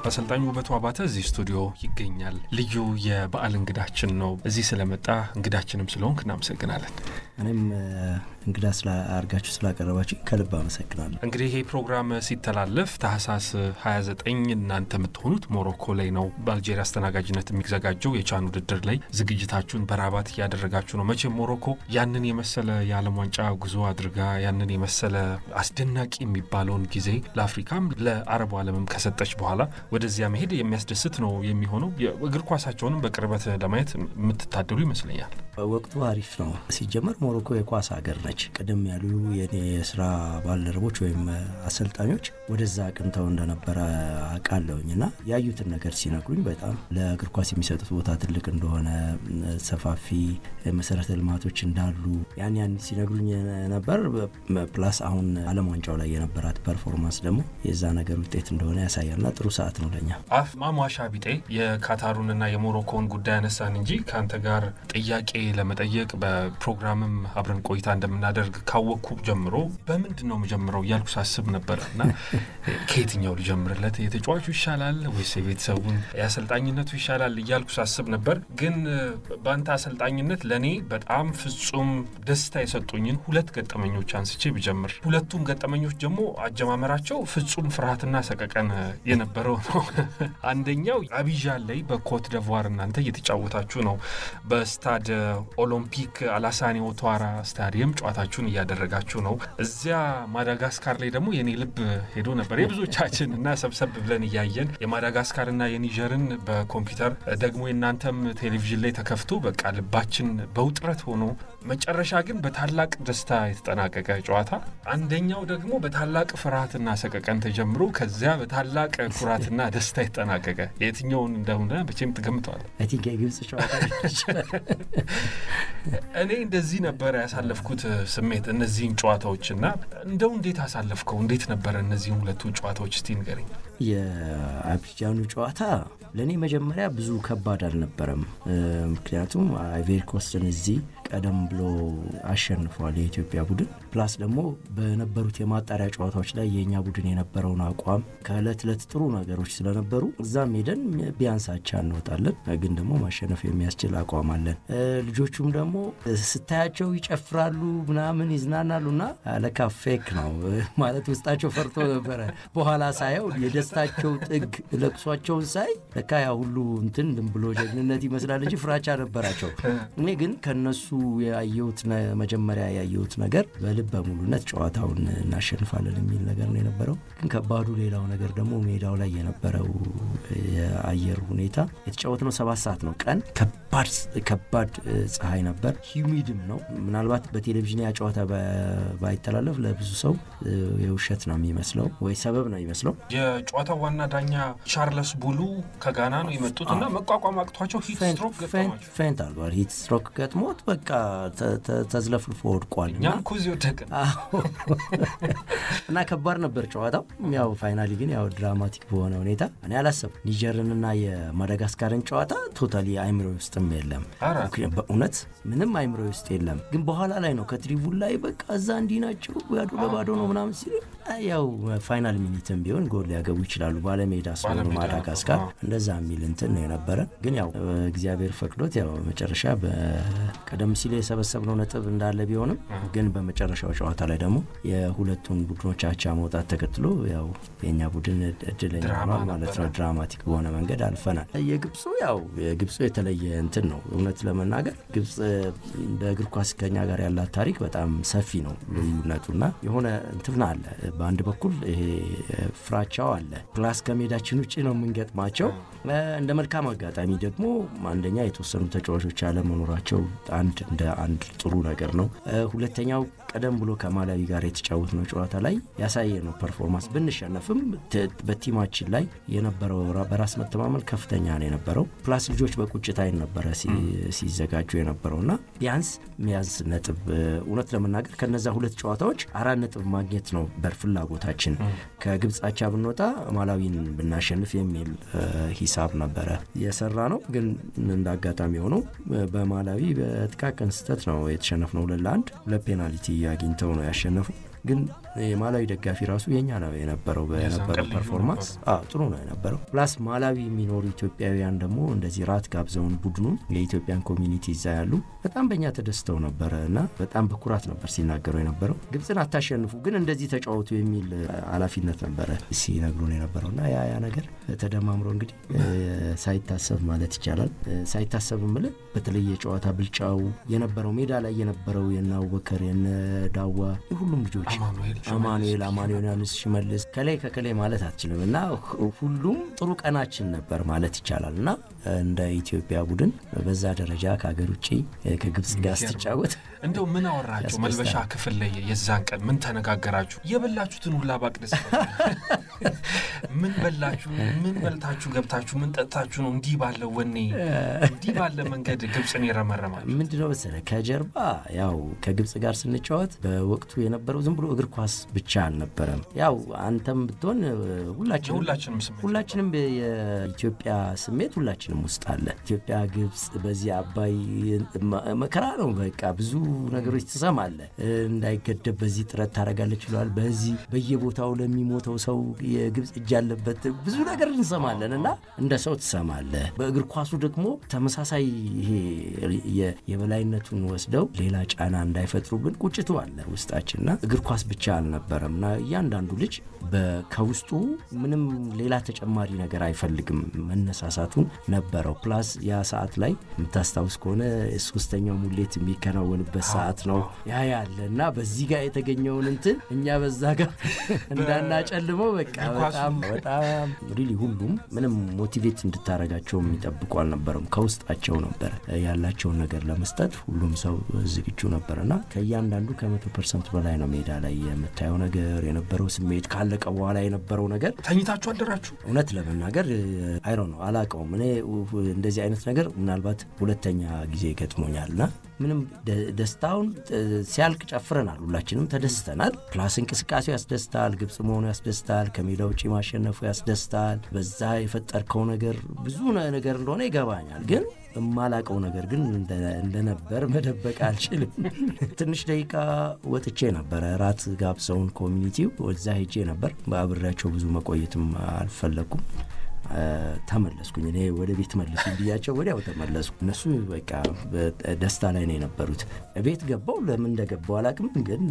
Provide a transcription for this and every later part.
አሰልጣኙ ውበቱ አባተ እዚህ ስቱዲዮ ይገኛል። ልዩ የበዓል እንግዳችን ነው። እዚህ ስለመጣ እንግዳችንም ስለሆንክ እናመሰግናለን። እኔም እንግዳ ስላርጋችሁ ስላቀረባችሁ ከልብ አመሰግናለሁ። እንግዲህ ይሄ ፕሮግራም ሲተላለፍ ታህሳስ 29 እናንተ የምትሆኑት ሞሮኮ ላይ ነው። በአልጄሪያ አስተናጋጅነት የሚዘጋጀው የቻን ውድድር ላይ ዝግጅታችሁን በራባት ያደረጋችሁ ነው። መቼም ሞሮኮ ያንን የመሰለ የዓለም ዋንጫ ጉዞ አድርጋ ያንን የመሰለ አስደናቂ የሚባለውን ጊዜ ለአፍሪካም ለአረቡ ዓለምም ከሰጠች በኋላ ወደዚያ መሄድ የሚያስደስት ነው የሚሆነው። የእግር ኳሳቸውንም በቅርበት ለማየት የምትታደሉ ይመስለኛል። ወቅቱ አሪፍ ነው። ሲጀመር ሞሮኮ የኳስ ሀገር ነች። ቀደም ያሉ የኔ የስራ ባልደረቦች ወይም አሰልጣኞች ወደዛ አቅንተው እንደነበረ አውቃለሁኝና ያዩትን ነገር ሲነግሩኝ በጣም ለእግር ኳስ የሚሰጡት ቦታ ትልቅ እንደሆነ፣ ሰፋፊ መሰረተ ልማቶች እንዳሉ ያን ሲነግሩኝ ነበር። ፕላስ አሁን ዓለም ዋንጫው ላይ የነበራት ፐርፎርማንስ ደግሞ የዛ ነገር ውጤት እንደሆነ ያሳያልና ጥሩ ሰዓት ነው ለኛ። አፍ ማሟሻ ቢጤ የካታሩንና የሞሮኮን ጉዳይ አነሳን እንጂ ካንተ ጋር ጥያቄ ለመጠየቅ በፕሮግራምም አብረን ቆይታ እንደምናደርግ ካወቅኩ ጀምሮ በምንድነው መጀመሪያው ያልኩ ሳስብ ነበርና ከየትኛው ልጀምርለት? የተጫዋቹ ይሻላል ወይስ የቤተሰቡን ያሰልጣኝነቱ ይሻላል ያልኩ ሳስብ ነበር። ግን ባንተ አሰልጣኝነት ለኔ በጣም ፍጹም ደስታ የሰጡኝን ሁለት ገጠመኞች አንስቼ ብጀምር፣ ሁለቱም ገጠመኞች ደግሞ አጀማመራቸው ፍጹም ፍርሃትና ሰቀቀን የነበረው ነው። አንደኛው አቢጃን ላይ በኮት ደቯር እናንተ እየተጫወታችሁ ነው። በስታድ ኦሎምፒክ አላሳኔ ኦቷራ ስታዲየም ጨዋታችሁን እያደረጋችሁ ነው። እዚያ ማዳጋስካር ላይ ደግሞ የኔ ልብ ሄዶ ነበር የብዙዎቻችን እና ሰብሰብ ብለን እያየን የማዳጋስካርና የኒጀርን በኮምፒውተር ደግሞ የናንተም ቴሌቪዥን ላይ ተከፍቶ በቃ ልባችን በውጥረት ሆኖ መጨረሻ ግን በታላቅ ደስታ የተጠናቀቀ ጨዋታ። አንደኛው ደግሞ በታላቅ ፍርሃትና ሰቀቀን ተጀምሮ ከዚያ በታላቅ ኩራትና ደስታ የተጠናቀቀ የትኛውን እንደሆነ በቼም ተገምቷል። አይ ቲንክ የግብጽ ጨዋታ እኔ እንደዚህ ነበር ያሳለፍኩት ስሜት እነዚህን ጨዋታዎችና እንደው እንዴት አሳለፍከው? እንዴት ነበር እነዚህን ሁለቱ ጨዋታዎች እስቲ ንገረኝ። የአቢጃኑ ጨዋታ ለኔ መጀመሪያ ብዙ ከባድ አልነበረም። ምክንያቱም አይቮሪ ኮስትን እዚህ ቀደም ብሎ አሸንፏል የኢትዮጵያ ቡድን። ፕላስ ደግሞ በነበሩት የማጣሪያ ጨዋታዎች ላይ የኛ ቡድን የነበረውን አቋም ከእለት እለት ጥሩ ነገሮች ስለነበሩ እዛም ሄደን ቢያንስ አቻ እንወጣለን፣ ግን ደግሞ ማሸነፍ የሚያስችል አቋም አለን። ልጆቹም ደግሞ ስታያቸው ይጨፍራሉ ምናምን ይዝናናሉና ለካ ፌክ ነው ማለት ውስጣቸው ፈርቶ ነበረ። በኋላ ሳየው የደስታቸው ጥግ ለቅሷቸውን ሳይ ለካ ያ ሁሉ እንትን ብሎ ጀግንነት ይመስላል እንጂ ፍራቻ ነበራቸው። እኔ ግን ከነሱ ያየሁት መጀመሪያ ያየሁት ነገር በልበ ሙሉነት ጨዋታውን እናሸንፋለን የሚል ነገር ነው የነበረው። ግን ከባዱ ሌላው ነገር ደግሞ ሜዳው ላይ የነበረው የአየር ሁኔታ የተጫወትነው 7 ሰዓት ነው ቀን። ከባድ ፀሐይ ነበር፣ ሂዩሚድም ነው። ምናልባት በቴሌቪዥን ያ ጨዋታ ባይተላለፍ ለብዙ ሰው የውሸት ነው የሚመስለው ወይ ሰበብ ነው የሚመስለው። የጨዋታው ዋና ዳኛ ቻርለስ ቡሉ ከጋና ነው የመጡትና መቋቋም አቅቷቸው ሂት ስትሮክ ገጥሞት በቃ ተዝለፍልፎ ወድቋል እና ከባድ ነበር ጨዋታው። ያው ፋይናሊ ግን ያው ድራማቲክ በሆነ ሁኔታ እኔ አላሰብኩም። ኒጀርንና የማዳጋስካርን ጨዋታ ቶታሊ አይምሮ ውስጥም የለም፣ በእውነት ምንም አይምሮ ውስጥ የለም። ግን በኋላ ላይ ነው ከትሪቡን ላይ በቃ እዛ እንዲህ ናቸው ባዶ ለባዶ ነው ምናምን ሲሉ ያው ፋይናል ሚኒትም ቢሆን ጎል ሊያገቡ ይችላሉ ባለሜዳ ስለሆነ ማዳጋስካር እንደዛ የሚል እንትን ነው የነበረ። ግን ያው እግዚአብሔር ፈቅዶት ያው መጨረሻ በቀደም ሲል የሰበሰብነው ነጥብ እንዳለ ቢሆንም ግን በመጨረሻው ጨዋታ ላይ ደግሞ የሁለቱን ቡድኖች አቻ መውጣት ተከትሎ ያው የኛ ቡድን እድለኛ ሆኗል ማለት ነው። ድራማቲክ በሆነ መንገድ አልፈናል። የግብጽ የተለየ እንትን ነው እውነት ለመናገር። ግብጽ በእግር ኳስ ከኛ ጋር ያላት ታሪክ በጣም ሰፊ ነው ልዩነቱና የሆነ እንትን አለ። በአንድ በኩል ይሄ ፍራቻው አለ፣ ፕላስ ከሜዳችን ውጪ ነው የምንገጥማቸው። እንደ መልካም አጋጣሚ ደግሞ አንደኛ የተወሰኑ ተጫዋቾች አለመኖራቸው እንደ አንድ ጥሩ ነገር ነው። ሁለተኛው ቀደም ብሎ ከማላዊ ጋር የተጫወትነው ጨዋታ ላይ ያሳየነው ፐርፎርማንስ ብንሸነፍም በቲማችን ላይ የነበረው በራስ መተማመን ከፍተኛ ነው የነበረው። ፕላስ ልጆች በቁጭት አይን ነበረ ሲዘጋጁ የነበረውና ቢያንስ ነጥብ እውነት ለመናገር ከነዛ ሁለት ጨዋታዎች 4 ነጥብ ማግኘት ነው በፍላጎታችን። ከግብጽ አቻ ብንወጣ ማላዊን ብናሸንፍ የሚል ሂሳብ ነበረ የሰራ ነው። ግን እንዳጋጣሚ ሆኖ በማላዊ በጥቃቅን ስህተት ነው የተሸነፍነው 2-1 ለፔናልቲ አግኝተው ነው ያሸነፉ። ግን የማላዊ ደጋፊ ራሱ የኛ ነው የነበረው በነበረው ፐርፎርማንስ ጥሩ ነው የነበረው ፕላስ ማላዊ የሚኖሩ ኢትዮጵያውያን ደግሞ እንደዚህ ራት ጋብዘውን ቡድኑን የኢትዮጵያን ኮሚኒቲ ይዛያሉ በጣም በእኛ ተደስተው ነበርና በጣም በኩራት ነበር ሲናገሩ የነበረው ግብጽን አታሸንፉ ግን እንደዚህ ተጫወቱ የሚል ኃላፊነት ነበር ሲነግሩን የነበረውና ያ ነገር ተደማምሮ እንግዲህ ሳይታሰብ ማለት ይቻላል ሳይታሰብ ማለት በተለየ ጨዋታ ብልጫው የነበረው ሜዳ ላይ የነበረው የናወከር የነዳዋ ሁሉም ልጆች አማኑኤል ያንስ ሽመልስ ከላይ ማለት አትችልምና ሁሉም ጥሩ ቀናችን ነበር ማለት ይቻላልና እንደ ኢትዮጵያ ቡድን በዛ ደረጃ ከሀገር ውጪ ከግብጽ ጋር ሲጫወት እንደው ምን አወራችሁ መልበሻ ክፍል ላይ የዛን ቀን ምን ተነጋገራችሁ የበላችሁትን ሁላ ባቅደስ ምን በላችሁ ምን በልታችሁ ገብታችሁ ምን ጠጣችሁ ነው እንዲህ ባለ ወኔ እንዲህ ባለ መንገድ ግብጽን ይረመረማል ምንድነው መሰለህ ከጀርባ ያው ከግብጽ ጋር ስንጫወት በወቅቱ የነበረው ዝም ብሎ እግር ኳስ ብቻ አልነበረም ያው አንተም ብትሆን ሁላችንም የኢትዮጵያ ስሜት ሁላችንም ውስጥ አለ ኢትዮጵያ ግብጽ በዚህ አባይ መከራ ነው በቃ ብዙ ነገሮች ተሰማለ እንዳይገደብ በዚህ ጥረት ታረጋለች ይላል በዚህ በየቦታው ለሚሞተው ሰው የግብጽ እጅ ያለበት ብዙ ነገር እንሰማለንና እንደ ሰው ተሰማለ በእግር ኳሱ ደግሞ ተመሳሳይ ይሄ የበላይነቱን ወስደው ሌላ ጫና እንዳይፈጥሩብን ቁጭቱ አለ ውስጣችንና እግር ኳስ ብቻ አልነበረምና ያንዳንዱ ልጅ በከውስጡ ምንም ሌላ ተጨማሪ ነገር አይፈልግም መነሳሳቱን ነበረው ፕላስ ያ ሰዓት ላይ ምታስታውስ ከሆነ ሶስተኛው ሙሌት የሚከናወንበት ሰዓት ነው ያ ያለና በዚህ ጋር የተገኘውን እንትን እኛ በዛ ጋር እንዳናጨልመው በቃ በጣም ሪሊ ሁሉም ምንም ሞቲቬት እንድታረጋቸው የሚጠብቁ አልነበረም ከውስጣቸው ነበር ያላቸውን ነገር ለመስጠት ሁሉም ሰው ዝግጁ ነበርና ከያንዳንዱ ከ100% በላይ ነው ሜዳ ላይ የምታየው ነገር የነበረው ስሜት ካለቀ በኋላ የነበረው ነገር ተኝታችሁ አደራችሁ እውነት ለመናገር አይ ዶንት ኖ አላቀውም እኔ እንደዚህ አይነት ነገር ምናልባት ሁለተኛ ጊዜ ገጥሞኛልና ምንም ደስታውን ሲያልቅ ጨፍረናል ሁላችንም ተደስተናል ፕላስ እንቅስቃሴው ያስደስታል ግብጽ መሆኑ ያስደስታል ከሜዳው ውጪ ማሸነፉ ያስደስታል በዛ የፈጠርከው ነገር ብዙ ነገር እንደሆነ ይገባኛል ግን ማላቀው ነገር ግን እንደነበር መደበቅ አልችልም ትንሽ ደቂቃ ወጥቼ ነበር ራት ጋብሰውን ኮሚኒቲው ወዛ ሄጄ ነበር በአብራቸው ብዙ መቆየትም አልፈለኩም ተመለስኩኝ እኔ ወደ ቤት መልሱኝ ብያቸው ወዲያው ተመለስኩ እነሱ በቃ ደስታ ላይ ነው የነበሩት ቤት ገባው ለምን እንደገባው አላቅም ግን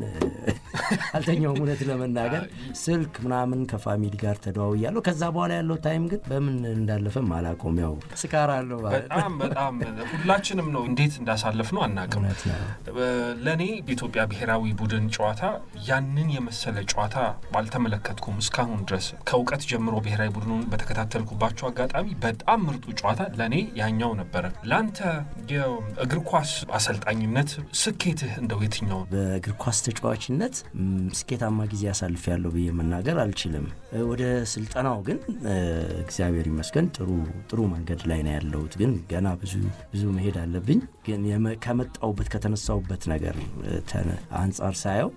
አልተኛውም እውነት ለመናገር ስልክ ምናምን ከፋሚሊ ጋር ተደዋውያለሁ ከዛ በኋላ ያለው ታይም ግን በምን እንዳለፈም አላቆም ያው ስካራለሁ በጣም ሁላችንም ነው እንዴት እንዳሳለፍነው አናቅም ለኔ በኢትዮጵያ ብሔራዊ ቡድን ጨዋታ ያንን የመሰለ ጨዋታ ባልተመለከትኩም እስካሁን ድረስ ከውቀት ጀምሮ ብሔራዊ ቡድኑን በተከታተል ኩባቸው አጋጣሚ በጣም ምርጡ ጨዋታ ለኔ ያኛው ነበር ላንተ የእግር ኳስ አሰልጣኝነት ስኬትህ እንደው የትኛው በእግር ኳስ ተጫዋችነት ስኬታማ ጊዜ ያሳልፋለሁ ብዬ መናገር አልችልም ወደ ስልጠናው ግን እግዚአብሔር ይመስገን ጥሩ መንገድ ላይ ነው ያለሁት ግን ገና ብዙ መሄድ አለብኝ ግን ከመጣውበት ከተነሳውበት ነገር አንፃር ሳየው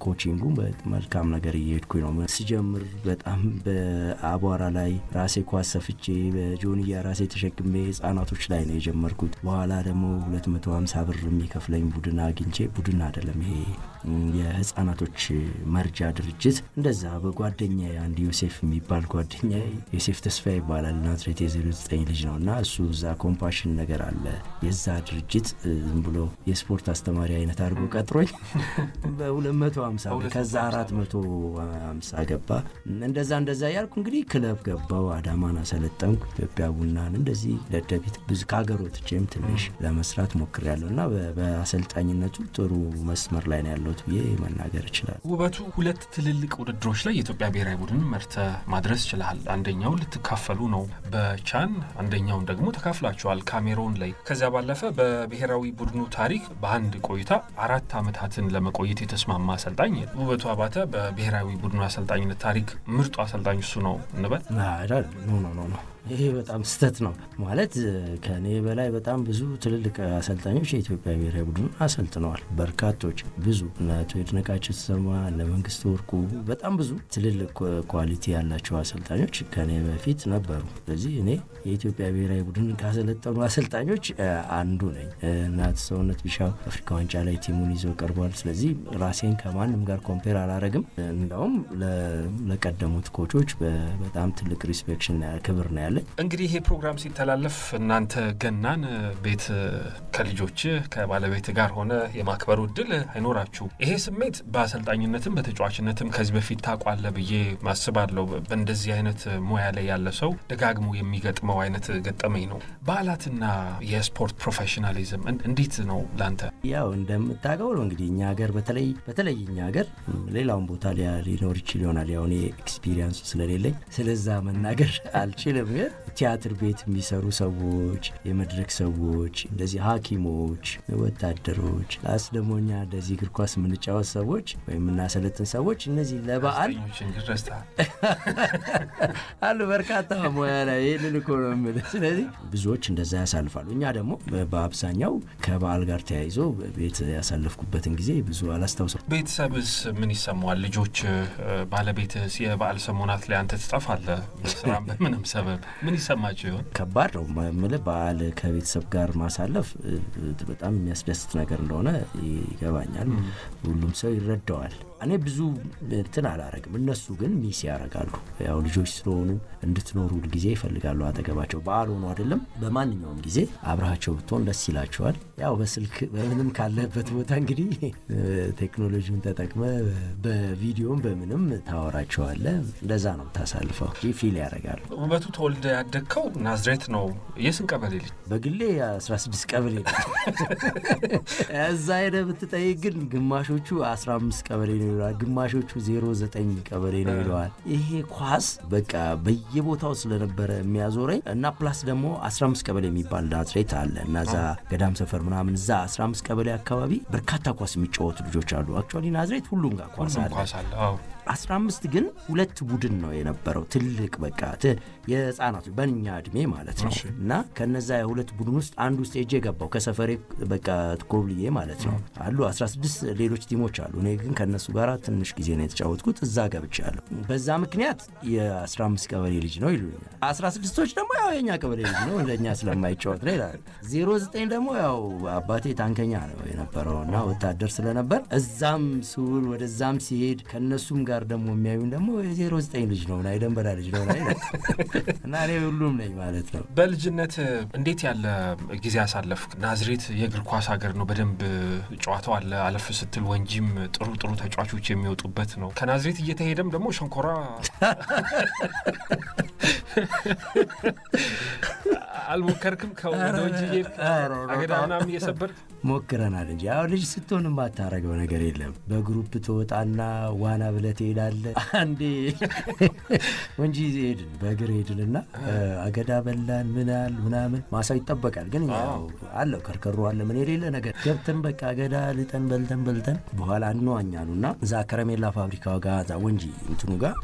ኮቺንጉ በመልካም ነገር እየሄድኩኝ ነው ሲጀምር በጣም በአቧራ ላይ ራሴ ኳስ ሰፍቼ በጆንያ ራሴ ተሸክሜ ህፃናቶች ላይ ነው የጀመርኩት በኋላ ደግሞ 250 ብር የሚከፍለኝ ቡድን አግኝቼ ቡድን አይደለም ይሄ የህፃናቶች መርጃ ድርጅት እንደዛ በጓደኛዬ አንድ ዮሴፍ የሚባል ጓደኛዬ ዮሴፍ ተስፋዬ ይባላል ናዝሬት የ09 ልጅ ነውና እሱ እዛ ኮምፓሽን ነገር አለ የዛ ድርጅት ዝም ብሎ የስፖርት አስተማሪ አይነት አድርጎ ቀጥሮኝ በ250 ብር ከዛ 450 ገባ እንደዛ ያልኩ እንግዲህ ክለብ ገባው አዳማና ሰለጠንኩ ኢትዮጵያ ቡናን እንደዚህ ለደቢት ብዙ ካገሮትቼም ትንሽ ለመስራት ሞክሬያለሁና በአሰልጣኝነቱ ጥሩ መስመር ላይ ነው ያለው ብዬ መናገር ይችላል ውበቱ ሁለት ትልልቅ ውድድሮች ላይ የኢትዮጵያ ብሔራዊ ቡድን መርተ ማድረስ ይችላል አንደኛው ልትካፈሉ ነው በቻን አንደኛው ደግሞ ተካፍላችኋል ካሜሮን ላይ ከዛ ባለፈ በብሔራዊ ቡድኑ ታሪክ በአንድ ቆይታ 4 አመታትን ለመቆየት የተስማማ አሰልጣኝ ውበቱ አባተ በብሔራዊ ቡድኑ አሰልጣኝነት ታሪክ ምርጡ አሰልጣኝ እሱ ነው እንበል አይደል ኖ ይሄ በጣም ስተት ነው ማለት ከኔ በላይ በጣም ብዙ ትልልቅ አሰልጣኞች የኢትዮጵያ ብሔራዊ ቡድን አሰልጥነዋል። በርካቶች ብዙ አቶ ይድነቃቸው ተሰማ፣ ለመንግስቱ ወርቁ በጣም ብዙ ትልልቅ ኳሊቲ ያላቸው አሰልጣኞች ከኔ በፊት ነበሩ። ስለዚህ እኔ የኢትዮጵያ ብሔራዊ ቡድን ካሰለጠኑ አሰልጣኞች አንዱ ነኝ። እናት ሰውነት ቢሻው አፍሪካ ዋንጫ ላይ ቲሙን ይዞ ቀርቧል። ስለዚህ ራሴን ከማንም ጋር ኮምፔር አላረግም። እንደውም ለቀደሙት ኮቾች በጣም ትልቅ ሪስፔክሽን ክብር ነው ያለኝ። እንግዲህ ይሄ ፕሮግራም ሲተላለፍ እናንተ ገናን ቤት ከልጆች ከባለቤት ጋር ሆነ የማክበሩ እድል አይኖራችሁ። ይሄ ስሜት በአሰልጣኝነትም በተጫዋችነትም ከዚህ በፊት ታቋለ ብዬ ማስባለሁ። በእንደዚህ አይነት ሙያ ላይ ያለ ሰው ደጋግሞ የሚገጥመው አይነት ገጠመኝ ነው። በዓላትና የስፖርት ፕሮፌሽናሊዝም እንዴት ነው ላንተ? ያው እንደምታውቀው ነው እንግዲህ እኛ ሀገር በተለይ እኛ ሀገር ሌላውን ቦታ ሊኖር ይችል ይሆናል። ያው እኔ ኤክስፒሪየንሱ ስለሌለኝ ስለዛ መናገር አልችልም። ቲያትር ቤት የሚሰሩ ሰዎች፣ የመድረክ ሰዎች፣ እንደዚህ ሐኪሞች፣ ወታደሮች፣ አስደሞኛ እንደዚህ እግር ኳስ የምንጫወት ሰዎች ወይም እናሰለጥን ሰዎች እነዚህ ለበዓል አሉ በርካታ ሙያ ላይ ይሄንን እኮ ነው የምልህ። ስለዚህ ብዙዎች እንደዛ ያሳልፋሉ። እኛ ደግሞ በአብዛኛው ከበዓል ጋር ተያይዞ ቤት ያሳለፍኩበትን ጊዜ ብዙ አላስታውሰው። ቤተሰብስ ምን ይሰማዋል? ልጆች፣ ባለቤትስ የበዓል ሰሞናት ላይ አንተ ትጠፋለህ በስራም በምንም ሰበብ ምን ይሰማቸው ይሆን? ከባድ ነው የምልህ። በዓል ከቤተሰብ ጋር ማሳለፍ በጣም የሚያስደስት ነገር እንደሆነ ይገባኛል። ሁሉም ሰው ይረዳዋል። እኔ ብዙ እንትን አላረግም። እነሱ ግን ሚስ ያረጋሉ። ያው ልጆች ስለሆኑ እንድትኖሩ ጊዜ ይፈልጋሉ አጠገባቸው። በዓል ሆኖ አይደለም በማንኛውም ጊዜ አብራቸው ብትሆን ደስ ይላቸዋል። ያው በስልክ በምንም ካለበት ቦታ እንግዲህ ቴክኖሎጂውን ተጠቅመ በቪዲዮም በምንም ታወራቸዋለ። እንደዛ ነው ታሳልፈው ፊል ያረጋሉ። ውበቱ ተወልደ ያደግከው ናዝሬት ነው። የስንት ቀበሌ ልጅ? በግሌ 16 ቀበሌ ነው። እዛ ሄደ ብትጠይቅ ግን ግማሾቹ 15 ቀበሌ ነው ይላል፣ ግማሾቹ 09 ቀበሌ ነው ይላል። ይሄ ኳስ በቃ በየቦታው ስለነበረ የሚያዞረኝ እና ፕላስ ደግሞ 15 ቀበሌ የሚባል ናዝሬት አለ እና እዛ ገዳም ሰፈር ምናምን እዛ 15 ቀበሌ አካባቢ በርካታ ኳስ የሚጫወቱ ልጆች አሉ። አክቹአሊ ናዝሬት ሁሉም ጋር ኳስ አለ። 15 ግን ሁለት ቡድን ነው የነበረው ትልቅ በቃ የህፃናት በእኛ እድሜ ማለት ነው። እና ከነዛ የሁለት ቡድን ውስጥ አንዱ ውስጥ ሄጄ ገባው ከሰፈሬ በቃ ኮብልዬ ማለት ነው። አሉ 16 ሌሎች ቲሞች አሉ። እኔ ግን ከነሱ ጋር ትንሽ ጊዜ ነው የተጫወትኩት። እዛ ገብቻለሁ። በዛ ምክንያት የ15 ቀበሌ ልጅ ነው ይሉኛል። 16ቶች ደግሞ ያው የኛ ቀበሌ ልጅ ነው እንደኛ ስለማይጫወት ነው ይላል። 09 ደግሞ ያው አባቴ ታንከኛ ነው የነበረውና ወታደር ስለነበር እዛም ሱል ወደዛም ሲሄድ ከነሱም ጋር ደግሞ የሚያዩን ደግሞ የ09 ልጅ ነው ናይ ደንበራ ልጅ ነው ናይ እና እኔ ሁሉም ነኝ ማለት ነው። በልጅነት እንዴት ያለ ጊዜ አሳለፍክ? ናዝሬት የእግር ኳስ ሀገር ነው። በደንብ ጨዋታው አለ። አለፍ ስትል ወንጂም ጥሩ ተጫዋቾች የሚወጡበት ነው። ከናዝሬት እየተሄደም ደግሞ ሸንኮራ አልሞከርክም? ከወንጂ አገዳናም እየሰበር ሞክረናል እንጂ ያው ልጅ ስትሆን ማታረገው ነገር የለም። በግሩፕ ተወጣና ዋና ብለህ ትሄዳለህ። አንዴ ወንጂ ሄድን በእግር ሄድንና አገዳ በላን ምናምን ማሳው ይጠበቃል። ግን ያው አለው ከርከሩ አለ ምን የሌለ ነገር ገብተን በቃ አገዳ ልጠን በልተን በኋላ እንዋኛሉና እዛ ከረሜላ ፋብሪካው ጋር እዛ ወንጂ እንትኑ ጋር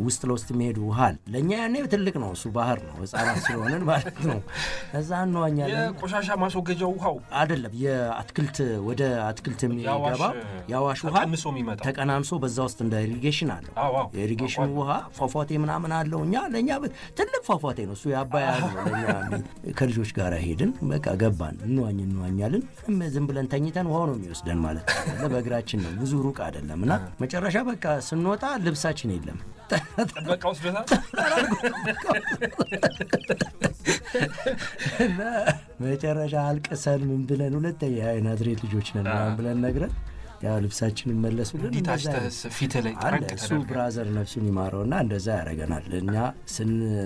ውስጥ ለውስጥ የሚሄዱ ውሃል ለኛ ያኔ ትልቅ ነው። እሱ ባህር ነው ህፃናት ስለሆነን ማለት ነው። እዛ እንዋኛለን። የቆሻሻ ማስወገጃው ውሃው አይደለም የአትክልት ወደ አትክልት የሚገባ ያዋሽ ውሃ ተቀናንሶ በዛ ውስጥ እንደ ኢሪጌሽን አለው። የኢሪጌሽን ውሃ ፏፏቴ ምናምን አለው። ለኛ ትልቅ ፏፏቴ ነው እሱ ያባያ ነው። ለኛ ከልጆች ጋር ሄድን በቃ ገባን እንዋኛለን። ዝም ብለን ተኝተን ውሃው ነው የሚወስደን ማለት ነው። በእግራችን ነው ብዙ ሩቅ አይደለምና መጨረሻ በቃ ስንወጣ ልብሳችን የለም። በቃ ወስደታ እና መጨረሻ አልቀሰን ምን ብለን ሁለተኛ ናዝሬት ልጆች ነን ብለን ነግረን ያው ልብሳችንን መለሱልን። እንዲታስተስ ፊት ላይ እሱ ብራዘር ነፍሱን ይማረውና እንደዛ ያረጋናል። እኛ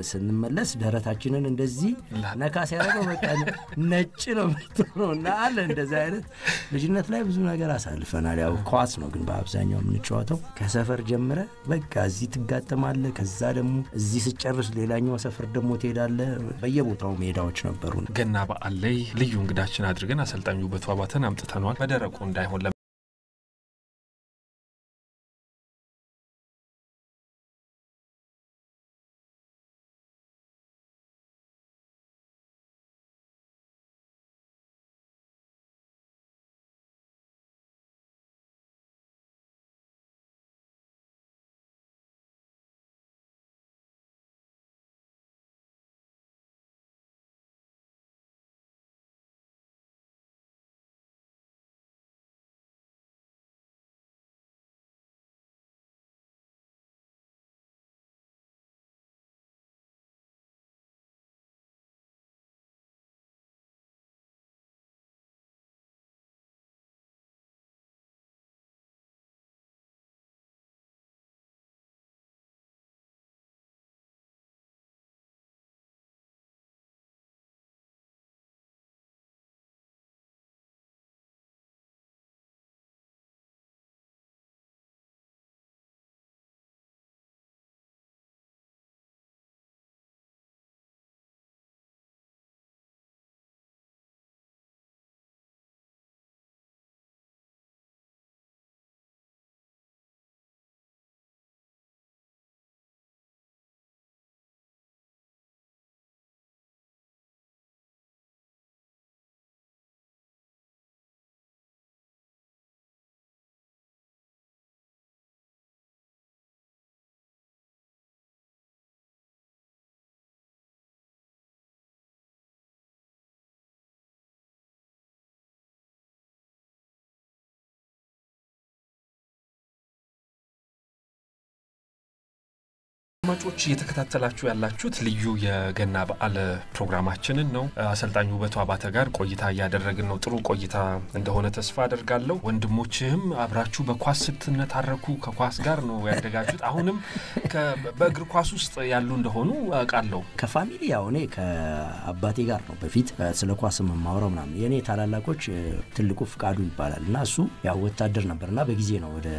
ስንመለስ ደረታችንን እንደዚህ ነካስ ያረጋው በቃ ነጭ ነው ምትሆነውና አለ እንደዛ አይነት ልጅነት ላይ ብዙ ነገር አሳልፈናል። ያው ኳስ ነው ግን በአብዛኛው የምንጫወተው ከሰፈር ጀምረ በቃ እዚህ ትጋጠማለ። ከዛ ደግሞ እዚህ ስጨርስ ሌላኛው ሰፈር ደግሞ ትሄዳለ። በየቦታው ሜዳዎች ነበሩ። ገና በዓል ላይ ልዩ እንግዳችን አድርገን አሰልጣኙ ውበቱ አባተን አምጥተናል። በደረቁ እንዳይሆን አድማጮች እየተከታተላችሁ ያላችሁት ልዩ የገና በዓል ፕሮግራማችንን ነው። አሰልጣኝ ውበቱ አባተ ጋር ቆይታ እያደረግን ነው። ጥሩ ቆይታ እንደሆነ ተስፋ አደርጋለሁ። ወንድሞችህም አብራችሁ በኳስ ስትነታረኩ ከኳስ ጋር ነው ያደጋችሁት። አሁንም በእግር ኳስ ውስጥ ያሉ እንደሆኑ አውቃለሁ። ከፋሚሊ ያው እኔ ከአባቴ ጋር ነው በፊት ስለ ኳስ የማወራው ምናምን። የኔ ታላላቆች ትልቁ ፍቃዱ ይባላል እና እሱ ያው ወታደር ነበርና በጊዜ ነው ወደ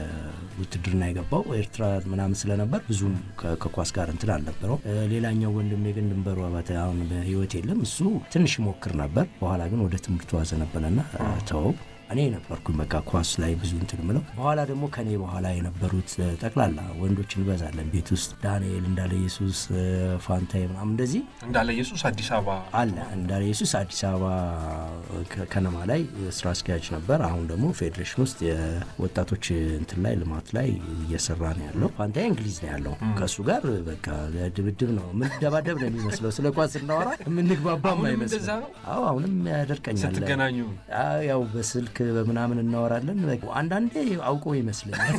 ውትድርና የገባው ኤርትራ ምናምን ስለነበር ብዙም ከኳስ ጋር እንትን አልነበረው። ሌላኛው ወንድሜ ግን ድንበሩ አባተ አሁን በህይወት የለም። እሱ ትንሽ ሞክር ነበር፣ በኋላ ግን ወደ ትምህርቱ አዘነበለና ተወው። እኔ ነበርኩኝ በቃ ኳስ ላይ ብዙ እንትን ምለው። በኋላ ደግሞ ከኔ በኋላ የነበሩት ጠቅላላ ወንዶች እንበዛለን ቤት ውስጥ ዳንኤል፣ እንዳለ ኢየሱስ፣ ፋንታይ ምናምን እንደዚህ። እንዳለ ኢየሱስ አዲስ አበባ አለ። እንዳለ ኢየሱስ አዲስ አበባ ከነማ ላይ ስራ አስኪያጅ ነበር። አሁን ደግሞ ፌዴሬሽን ውስጥ የወጣቶች እንትን ላይ ልማት ላይ እየሰራ ነው ያለው። ፋንታይ እንግሊዝ ነው ያለው። ከሱ ጋር በቃ ድብድብ ነው፣ ምን ደባደብ ነው የሚመስለው። ስለ ኳስ እናወራ የምንግባባም አይመስልም። አዎ አሁንም ያደርቀኛል ስትገናኙ። ያው በስልክ በምናምን እናወራለን። አንዳንዴ አውቆ ይመስለኛል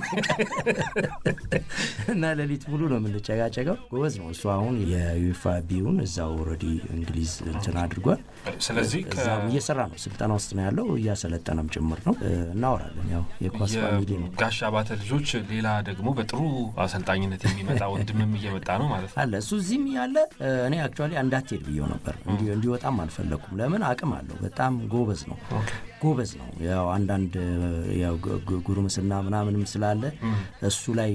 እና ሌሊት ሙሉ ነው የምንጨጋጨገው። ጎበዝ ነው እሱ። አሁን የዩኤፋ ቢውን እዛው ኦልሬዲ እንግሊዝ እንትን አድርጓል። ስለዚህ እዛው እየሰራ ነው፣ ስልጠና ውስጥ ነው ያለው፣ እያሰለጠነም ጭምር ነው። እናወራለን። ያው የኳስ ፋሚሊ ነው። ጋሽ አባተ ልጆች ሌላ ደግሞ በጥሩ አሰልጣኝነት የሚመጣ ወንድምም እየመጣ ነው ማለት ነው አለ። እሱ እዚህም ያለ እኔ አክቹአሊ እንዳትሄድ ብዬው ነበር። እንዲወጣም አልፈለኩም። ለምን አቅም አለው፣ በጣም ጎበዝ ነው። ጎበዝ ነው። ያው አንዳንድ ያው ጉርምስና ምናምንም ስላለ እሱ ላይ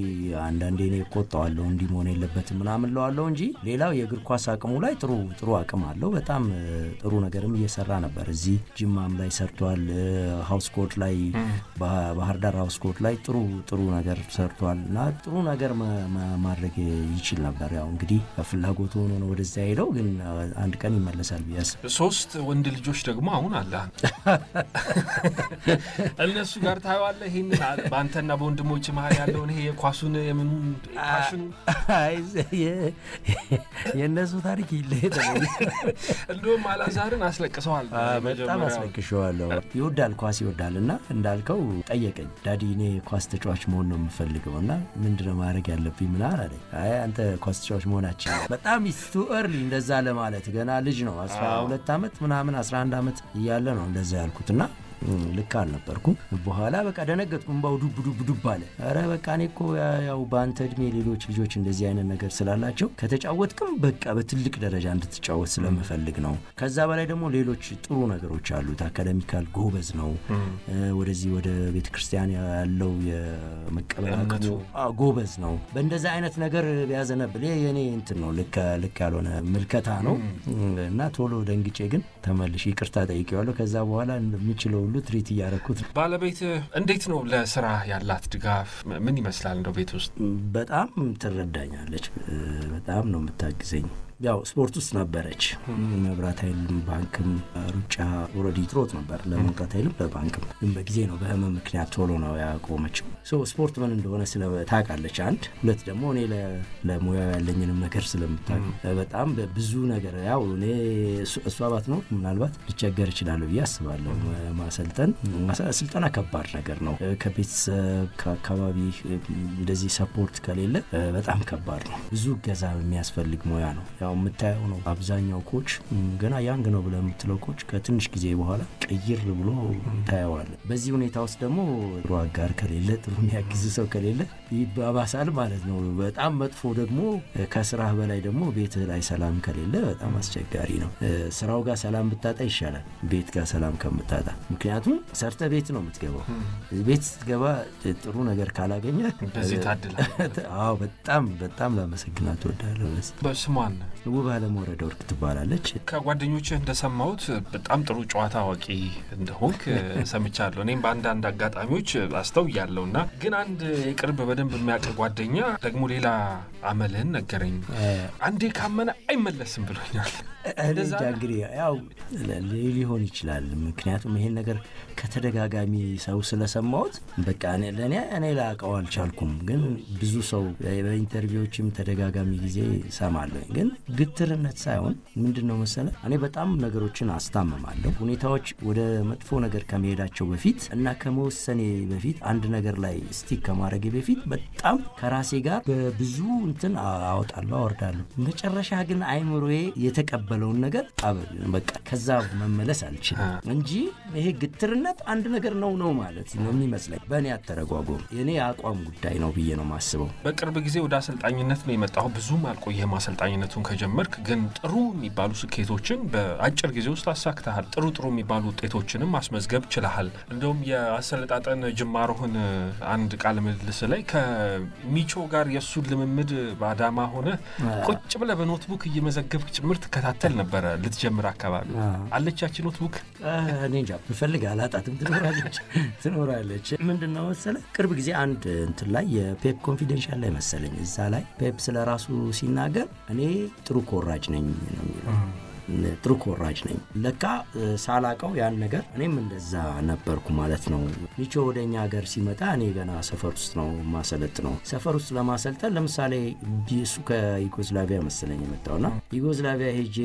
አንዳንዴ እኔ ቆጣዋለሁ፣ እንዲህ መሆን የለበትም ምናምን ለዋለሁ እንጂ ሌላው የእግር ኳስ አቅሙ ላይ ጥሩ አቅም አለው። በጣም ጥሩ ነገርም እየሰራ ነበር። እዚህ ጅማም ላይ ሰርቷል። ሃውስ ኮድ ላይ ባህር ዳር ሃውስ ኮድ ላይ ጥሩ ነገር ሰርቷል እና ጥሩ ነገር ማድረግ ይችል ነበር። ያው እንግዲህ ፍላጎቱ ሆኖ ነው ወደዛ ሄደው፣ ግን አንድ ቀን ይመለሳል ቢያስ። 3 ወንድ ልጆች ደግሞ አሁን አለ እነሱ ጋር ታየዋለህ። ይሄን በአንተና በወንድሞች መሀል ያለውን ይሄ የኳሱን የምኑን ፓሽኑ የእነሱ ታሪክ ይለየታል። እንደውም አላዛርን አስለቅሰዋል። በጣም አስለቅሸዋለሁ። ይወዳል፣ ኳስ ይወዳልና እንዳልከው ጠየቀኝ። ዳዲ እኔ ኳስ ተጫዋች መሆን ነው የምፈልገውና ምንድነው ማድረግ ያለብኝ ምናምን አለኝ። አንተ ኳስ ተጫዋች መሆናችን በጣም ቱ early እንደዛ ለማለት ገና ልጅ ነው 12 ዓመት ምናምን 11 ዓመት እያለ ነው እንደዛ ያልኩትና ልክ አልነበርኩም። በኋላ በቃ ደነገጥኩ። እንባው ዱብ አለ። አረ በቃ እኔ እኮ ያው በአንተ እድሜ ሌሎች ልጆች እንደዚህ አይነት ነገር ስላላቸው ከተጫወትክም በቃ በትልቅ ደረጃ እንድትጫወት ስለምፈልግ ነው። ከዛ በላይ ደግሞ ሌሎች ጥሩ ነገሮች አሉት። አካዳሚካል ጎበዝ ነው። ወደዚህ ወደ ቤተክርስቲያን ያለው የመቀበል አቅሙ ጎበዝ ነው። በእንደዛ አይነት ነገር ቢያዘነብል የኔ እንትን ነው፣ ልክ ያልሆነ ምልከታ ነው እና ቶሎ ደንግጬ ግን ተመልሼ ይቅርታ ጠይቄዋለሁ። ከዛ በኋላ የሚችለው ሁሉ ትሪት ያረኩት። ባለቤት እንዴት ነው ለስራ ያላት ድጋፍ ምን ይመስላል? እንደው ቤት ውስጥ በጣም ትረዳኛለች፣ በጣም ነው የምታግዘኝ። ያው ስፖርት ውስጥ ነበረች። መብራት ኃይልም ባንክም ሩጫ ኦልሬዲ ትሮጥ ነበር። ለመብራት ኃይልም ለባንክም ግን በጊዜ ነው በህመም ምክንያት ቶሎ ነው ያቆመችው። ስፖርት ምን እንደሆነ ስለታውቃለች። አንድ ሁለት ደግሞ እኔ ለሙያው ያለኝንም ነገር ስለምታውቅ በጣም ብዙ ነገር ያው እኔ እሷ ባት ነው ምናልባት ልቸገር እችላለሁ ብዬ አስባለሁ። ስልጠና ከባድ ነገር ነው። ከቤተሰብ ከአካባቢ እንደዚህ ሰፖርት ከሌለ በጣም ከባድ ነው። ብዙ ገዛ የሚያስፈልግ ሙያ ነው። ያው የምታየው ነው። አብዛኛው ኮች ገና ያንግ ነው ብለህ የምትለው ኮች ከትንሽ ጊዜ በኋላ ቀይር ብሎ ታየዋለህ። በዚህ ሁኔታ ውስጥ ደግሞ ጥሩ አጋር ከሌለ፣ ጥሩ የሚያግዝ ሰው ከሌለ ይባባሳል ማለት ነው። በጣም መጥፎ ደግሞ ከስራህ በላይ ደግሞ ቤትህ ላይ ሰላም ከሌለ በጣም አስቸጋሪ ነው። ስራው ጋር ሰላም ብታጣ ይሻላል ቤት ጋር ሰላም ከምታጣ። ምክንያቱም ሰርተህ ቤት ነው የምትገባው። ቤት ስትገባ ጥሩ ነገር ካላገኘ በዚህ ታድላለህ። አዎ በጣም ላመሰግናት እወዳለሁ። በስሟን ውብ አለመወረደ ወርቅ ትባላለች። ከጓደኞችህ እንደሰማሁት በጣም ጥሩ ጨዋታ አዋቂ እንደሆንክ ሰምቻለሁ። እኔም በአንዳንድ አጋጣሚዎች አስተውያለሁና ግን አንድ የቅርብ በደንብ የሚያውቅ ጓደኛ ደግሞ ሌላ አመልህን ነገረኝ። አንዴ ካመነ አይመለስም ብሎኛል። እንደዛ እንግዲህ ያው ሊሆን ይችላል። ምክንያቱም ይሄን ነገር ከተደጋጋሚ ሰው ስለሰማሁት በቃ እኔ ላውቀው አልቻልኩም። ግን ብዙ ሰው በኢንተርቪዎችም ተደጋጋሚ ጊዜ ሰማለሁ። ግን ግትርነት ሳይሆን ምንድነው መሰለ እኔ በጣም ነገሮችን አስታምማለሁ። ሁኔታዎች ወደ መጥፎ ነገር ከመሄዳቸው በፊት እና ከመወሰኔ በፊት አንድ ነገር ላይ ስቲክ ከማድረጌ በፊት በጣም ከራሴ ጋር በብዙ እንትን አወጣለሁ አወርዳለሁ። መጨረሻ ግን አይምሮዬ የተቀበለውን ነገር በቃ ከዛ መመለስ አልችልም እንጂ ይሄ ግትርነት አንድ ነገር ነው ማለት ነው የሚመስለኝ። በእኔ አተረጓጎም የኔ አቋም ጉዳይ ነው ብዬ ነው ማስበው። በቅርብ ጊዜ ወደ አሰልጣኝነት ነው የመጣው። ብዙም አልቆየም አሰልጣኝነቱን ከጀመርክ። ግን ጥሩ የሚባሉ ስኬቶችን በአጭር ጊዜ ውስጥ አሳክተሃል። ጥሩ የሚባሉ ውጤቶችንም ማስመዝገብ ችለሃል። እንደውም የአሰልጣጠን ጅማሮህን አንድ ቃለ ምልልስ ላይ ከሚቾ ጋር የሱ ልምምድ ባዳማ ሆነ ቁጭ ብለህ በኖትቡክ እየመዘገብክ ጭምር ተከታተል ነበር ልትጀምር አካባቢ። አለቻች ኖትቡክ እኔ እንጃ ብፈልግ አላጣትም ትኖራለች። ምንድነው መሰለህ ቅርብ ጊዜ አንድ እንትን ላይ የፔፕ ኮንፊደንሻል ላይ መሰለኝ እዛ ላይ ፔፕ ስለራሱ ሲናገር እኔ ጥሩ ኮራጅ ነኝ ነው የሚለው። ጥሩ ኮራጅ ነኝ ለካ ሳላቀው ያን ነገር እኔም እንደዛ ነበርኩ ማለት ነው። ሚቾ ወደኛ ሀገር ሲመጣ እኔ ገና ሰፈር ውስጥ ነው ማሰለጥ ነው። ሰፈር ውስጥ ለማሰልጠን ለምሳሌ ቢሱ ከዩጎዝላቪያ መሰለኝ የመጣውና ዩጎዝላቪያ ሄጄ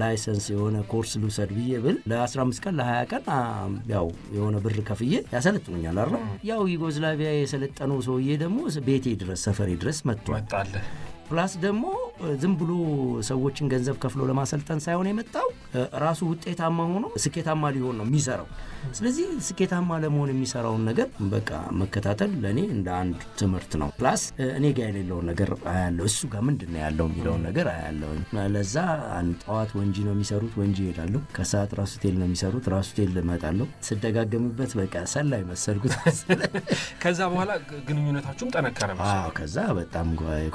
ላይሰንስ የሆነ ኮርስ ልውሰድ ብዬ ብል ለ15 ቀን ለ20 ቀን ያው የሆነ ብር ከፍዬ ያሰለጥኑኛል አይደል? ያው ዩጎዝላቪያ የሰለጠነው ሰውዬ ደግሞ ቤቴ ድረስ ሰፈሬ ድረስ መጥቷል። ፕላስ ደግሞ ዝም ብሎ ሰዎችን ገንዘብ ከፍሎ ለማሰልጠን ሳይሆን የመጣው ራሱ ውጤታማ ሆኖ ስኬታማ ሊሆን ነው የሚሰራው። ስለዚህ ስኬታማ ለመሆን የሚሰራውን ነገር በቃ መከታተል ለኔ እንደ አንድ ትምህርት ነው። ፕላስ እኔ ጋር የሌለው ነገር አያለው እሱ ጋር ምንድነው ያለው የሚለው ነገር አያለው። ለዛ ጠዋት ወንጂ ነው የሚሰሩት ወንጂ ይሄዳሉ፣ ከሰዓት ራሱ ቴል ነው የሚሰሩት ራሱ ቴል እመጣለሁ። ስደጋገምበት በቃ ሰላይ መሰልኩት። ከዛ በኋላ ግንኙነታችሁም ጠነከረ መሰለኝ። ከዛ በጣም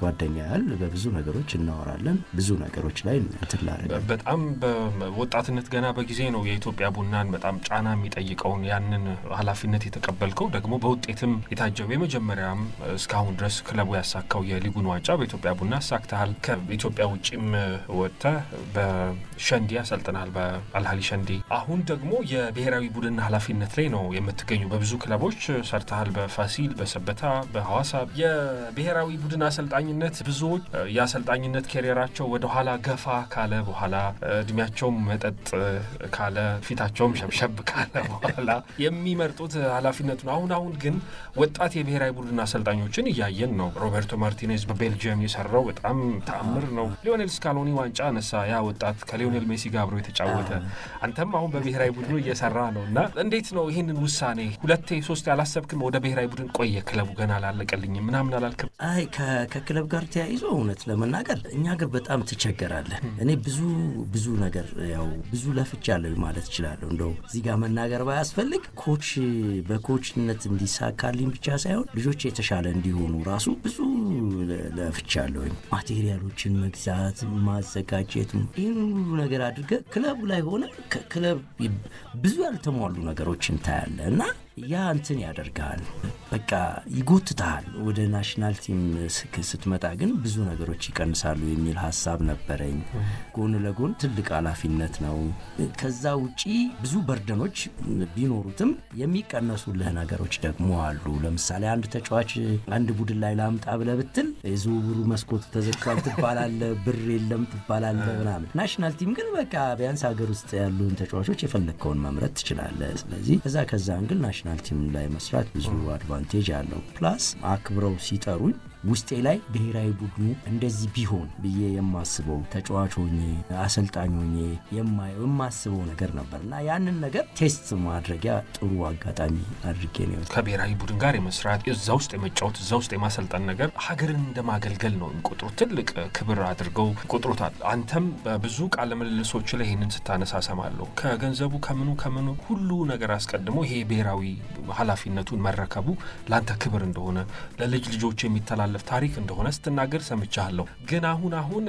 ጓደኛ ያል በብዙ ነገሮች እናወራለን። ብዙ ነገሮች ላይ እንትላረጋለን። በጣም በወጣትነት ገና በጊዜ ነው የኢትዮጵያ ቡናን በጣም ጫና የሚጠይቀውን ያንን ኃላፊነት የተቀበልከው። ደግሞ በውጤትም የታጀበ የመጀመሪያም እስካሁን ድረስ ክለቡ ያሳካው የሊጉን ዋንጫ በኢትዮጵያ ቡና አሳክተሃል። ከኢትዮጵያ ውጪም ወጥተህ በሸንዲ አሰልጥናል፣ በአልሃሊ ሸንዲ። አሁን ደግሞ የብሔራዊ ቡድን ኃላፊነት ላይ ነው የምትገኙ። በብዙ ክለቦች ሰርተሃል፣ በፋሲል፣ በሰበታ፣ በሐዋሳ። የብሔራዊ ቡድን አሰልጣኝነት ብዙዎች የአሰልጣኝነት ካሪየራቸው ወደ ኋላ ገፋ ካለ በኋላ እድሜያቸው መጠጥ ካለ ፊታቸውም ሸብሸብ ካለ በኋላ የሚመርጡት ኃላፊነት ነው። አሁን ግን ወጣት የብሔራዊ ቡድን አሰልጣኞችን እያየን ነው። ሮበርቶ ማርቲኔዝ በቤልጂየም የሰራው በጣም ተአምር ነው። ሊዮኔል ስካሎኒ ዋንጫ ነሳ፣ ያ ወጣት ከሊዮኔል ሜሲ ጋር አብሮ የተጫወተ። አንተም አሁን በብሔራዊ ቡድኑ እየሰራ ነውና እንዴት ነው ይሄንን ውሳኔ 2-3 ያላሰብክም? ወደ ብሔራዊ ቡድን ቆየ ክለቡ ገና አላለቀልኝም ምናምን አላልክም? አይ ከክለብ ጋር ተያይዞ እውነት ለመናገር እኛ ጋር በጣም ተቸገራለን። እኔ ብዙ ነገር ያው ብዙ ለፍቻለሁ ማለት እችላለሁ። እንደው እዚህ ጋር መናገር ባያስፈልግ በኮችነት እንዲሳካልኝ ብቻ ሳይሆን ልጆች የተሻለ እንዲሆኑ ራሱ ብዙ ለፍቻለሁ። ማቴሪያሎችን መግዛት፣ ማዘጋጀት፣ ይህን ሁሉ ነገር አድርገህ ክለቡ ላይ ሆነ ክለብ ብዙ ያልተሟሉ ነገሮችን ታያለህ እና ያ እንትን ያደርጋል፣ በቃ ይጎትታል። ወደ ናሽናል ቲም ስትመጣ ግን ብዙ ነገሮች ይቀንሳሉ የሚል ሐሳብ ነበረኝ። ጎን ለጎን ትልቅ ኃላፊነት ነው። ከዛ ውጪ ብዙ በርደኖች ቢኖሩትም የሚቀነሱልህ ነገሮች ደግሞ አሉ። ለምሳሌ አንድ ተጫዋች አንድ ቡድን ላይ ላምጣ ብለህ ብትል የዝውውሩ መስኮት ተዘግቷል ትባላለህ፣ ብር የለም ትባላለህ ምናምን። ናሽናል ቲም ግን በቃ ቢያንስ ሀገር ውስጥ ያሉን ተጫዋቾች የፈለግከውን መምረጥ ትችላለህ። ስለዚህ ከዛ አንግል ናሽናል ቲም ላይ መስራት ብዙ አድቫንቴጅ አለው። ፕላስ አክብረው ሲጠሩኝ ውስጤ ላይ ብሔራዊ ቡድኑ እንደዚህ ቢሆን ብዬ የማስበው ተጫዋች ሆኜ አሰልጣኝ ሆኜ የማስበው ነገር ነበርና ያንን ነገር ቴስት ማድረጊያ ጥሩ አጋጣሚ አድርጌ ነው ከብሔራዊ ቡድን ጋር የመስራት እዛ ውስጥ የመጫወት እዛ ውስጥ የማሰልጠን ነገር ሀገርን እንደማገልገል ነው የሚቆጥሩት። ትልቅ ክብር አድርገው ይቆጥሩታል። አንተም በብዙ ቃለ ምልልሶች ላይ ይሄንን ስታነሳ ሰማለሁ። ከገንዘቡ ከምኑ ሁሉ ነገር አስቀድሞ ይሄ ብሔራዊ ኃላፊነቱን መረከቡ ላንተ ክብር እንደሆነ ለልጆች የሚተላለፍ የሚታለፍ ታሪክ እንደሆነ ስትናገር ሰምቻለሁ ግን አሁን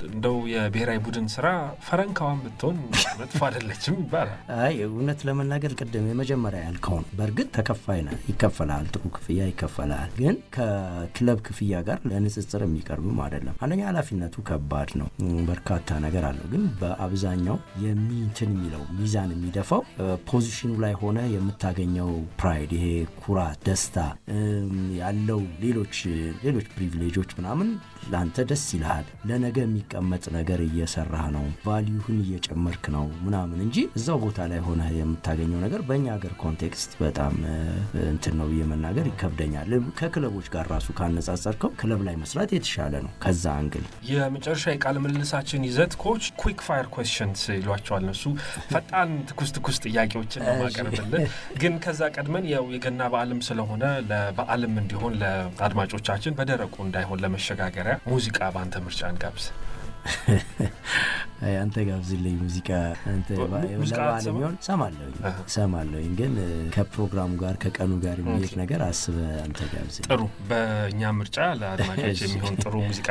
እንደው የብሔራዊ ቡድን ስራ ፈረንካዋን ብትሆን መጥፎ አይደለችም ይባላል አይ እውነት ለመናገር ቅድም የመጀመሪያ ያልከው በርግጥ ተከፋይና ይከፈላል ጥሩ ክፍያ ይከፈላል ግን ከክለብ ክፍያ ጋር ለንጽጽር የሚቀርብም አይደለም አንደኛ ኃላፊነቱ ከባድ ነው በርካታ ነገር አለው ግን በአብዛኛው የሚንትን የሚለው ሚዛን የሚደፋው ፖዚሽኑ ላይ ሆነ የምታገኘው ፕራይድ ይሄ ኩራት ደስታ ያለው ሌሎች ፕሪቪሌጆች ምናምን ላንተ ደስ ይላል ለነገ የሚቀመጥ ነገር እየሰራህ ነው ቫልዩህን እየጨመርክ ነው ምናምን እንጂ እዛው ቦታ ላይ ሆነ የምታገኘው ነገር በእኛ ሀገር ኮንቴክስት በጣም እንትን ነው የመናገር ይከብደኛል ከክለቦች ጋር ራሱ ካነጻጸርከው ክለብ ላይ መስራት የተሻለ ነው ከዛ አንግል የመጨረሻ የቃል ምልልሳችን ይዘት ኮች ኩዊክ ፋየር ኩዌስችንስ ይሏቸዋል እነሱ ፈጣን ትኩስ ጥያቄዎችን ነው ማቀርብልን ግን ከዛ ቀድመን የገና በዓልም ስለሆነ ለበዓልም እንዲሆን ለአድማጮቻችን በደረቁ እንዳይሆን ለመሸጋገሪያ ሙዚቃ ባንተ ምርጫ እንጋብዝ አንተ ጋብዝልኝ ሙዚቃ አንተ ለባለሚውን ሰማለሁ ግን ከፕሮግራሙ ጋር ከቀኑ ጋር የሚሄድ ነገር አስበ አንተ ጋብዝልኝ ጥሩ በእኛ ምርጫ ለአድማጮች የሚሆን ጥሩ ሙዚቃ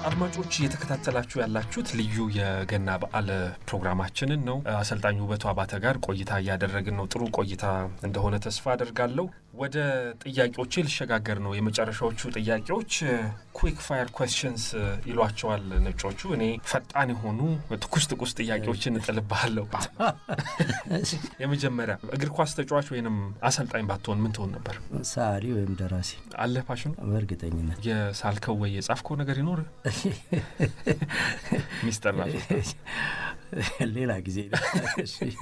አድማጮች እየተከታተላችሁ ያላችሁት ልዩ የገና በዓል ፕሮግራማችንን ነው አሰልጣኙ ውበቱ አባተ ጋር ቆይታ ያደረግን ነው ጥሩ ቆይታ እንደሆነ ተስፋ አደርጋለሁ ወደ ጥያቄዎች ልሸጋገር ነው የመጨረሻዎቹ ጥያቄዎች ኩዊክ ፋየር ኩዌስችንስ ይሏቸዋል ነጮቹ እኔ ፈጣን የሆኑ ትኩስ ጥያቄዎችን እጥልብሃለሁ የመጀመሪያ እግር ኳስ ተጫዋች ወይንም አሰልጣኝ ባትሆን ምን ትሆን ነበር ሳሪ ወይም ደራሲ አለ ፓሽን በእርግጠኝነት የሳልከው ወይ የጻፍከው ነገር ይኖር ሚስተር ራሱ ሌላ ጊዜ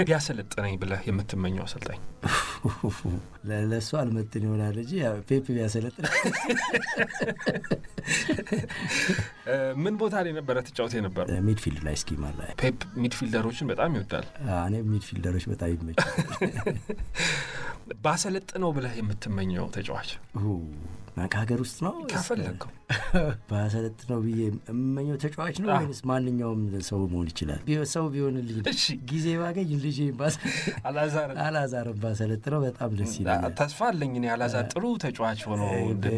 ቢያሰለጥነኝ ብለህ የምትመኘው አሰልጣኝ ለሱ አልመጥን ይሆናል እንጂ ፔፕ ቢያሰለጥነኝ ምን ቦታ ላይ ነበር ተጫውተህ ነበር ሚድፊልድ ላይ ስኪመር ላይ ፔፕ ሚድፊልደሮችን በጣም ይወዳል እኔ ሚድፊልደሮች በጣም ይመቻል ባሰለጥነው ብለህ የምትመኘው ተጫዋች ከሀገር ውስጥ ነው ከፈለከው ባሰለጥነው ብዬ እመኘው ተጫዋች ነው ወይስ ማንኛውም ሰው መሆን ይችላል ሰው ቢሆንልኝ ጊዜ ባገኝ ልጄ አላዛር ባሰለጥነው በጣም ደስ ይላል ተስፋ አለኝ እኔ አላዛር ጥሩ ተጫዋች ሆኖ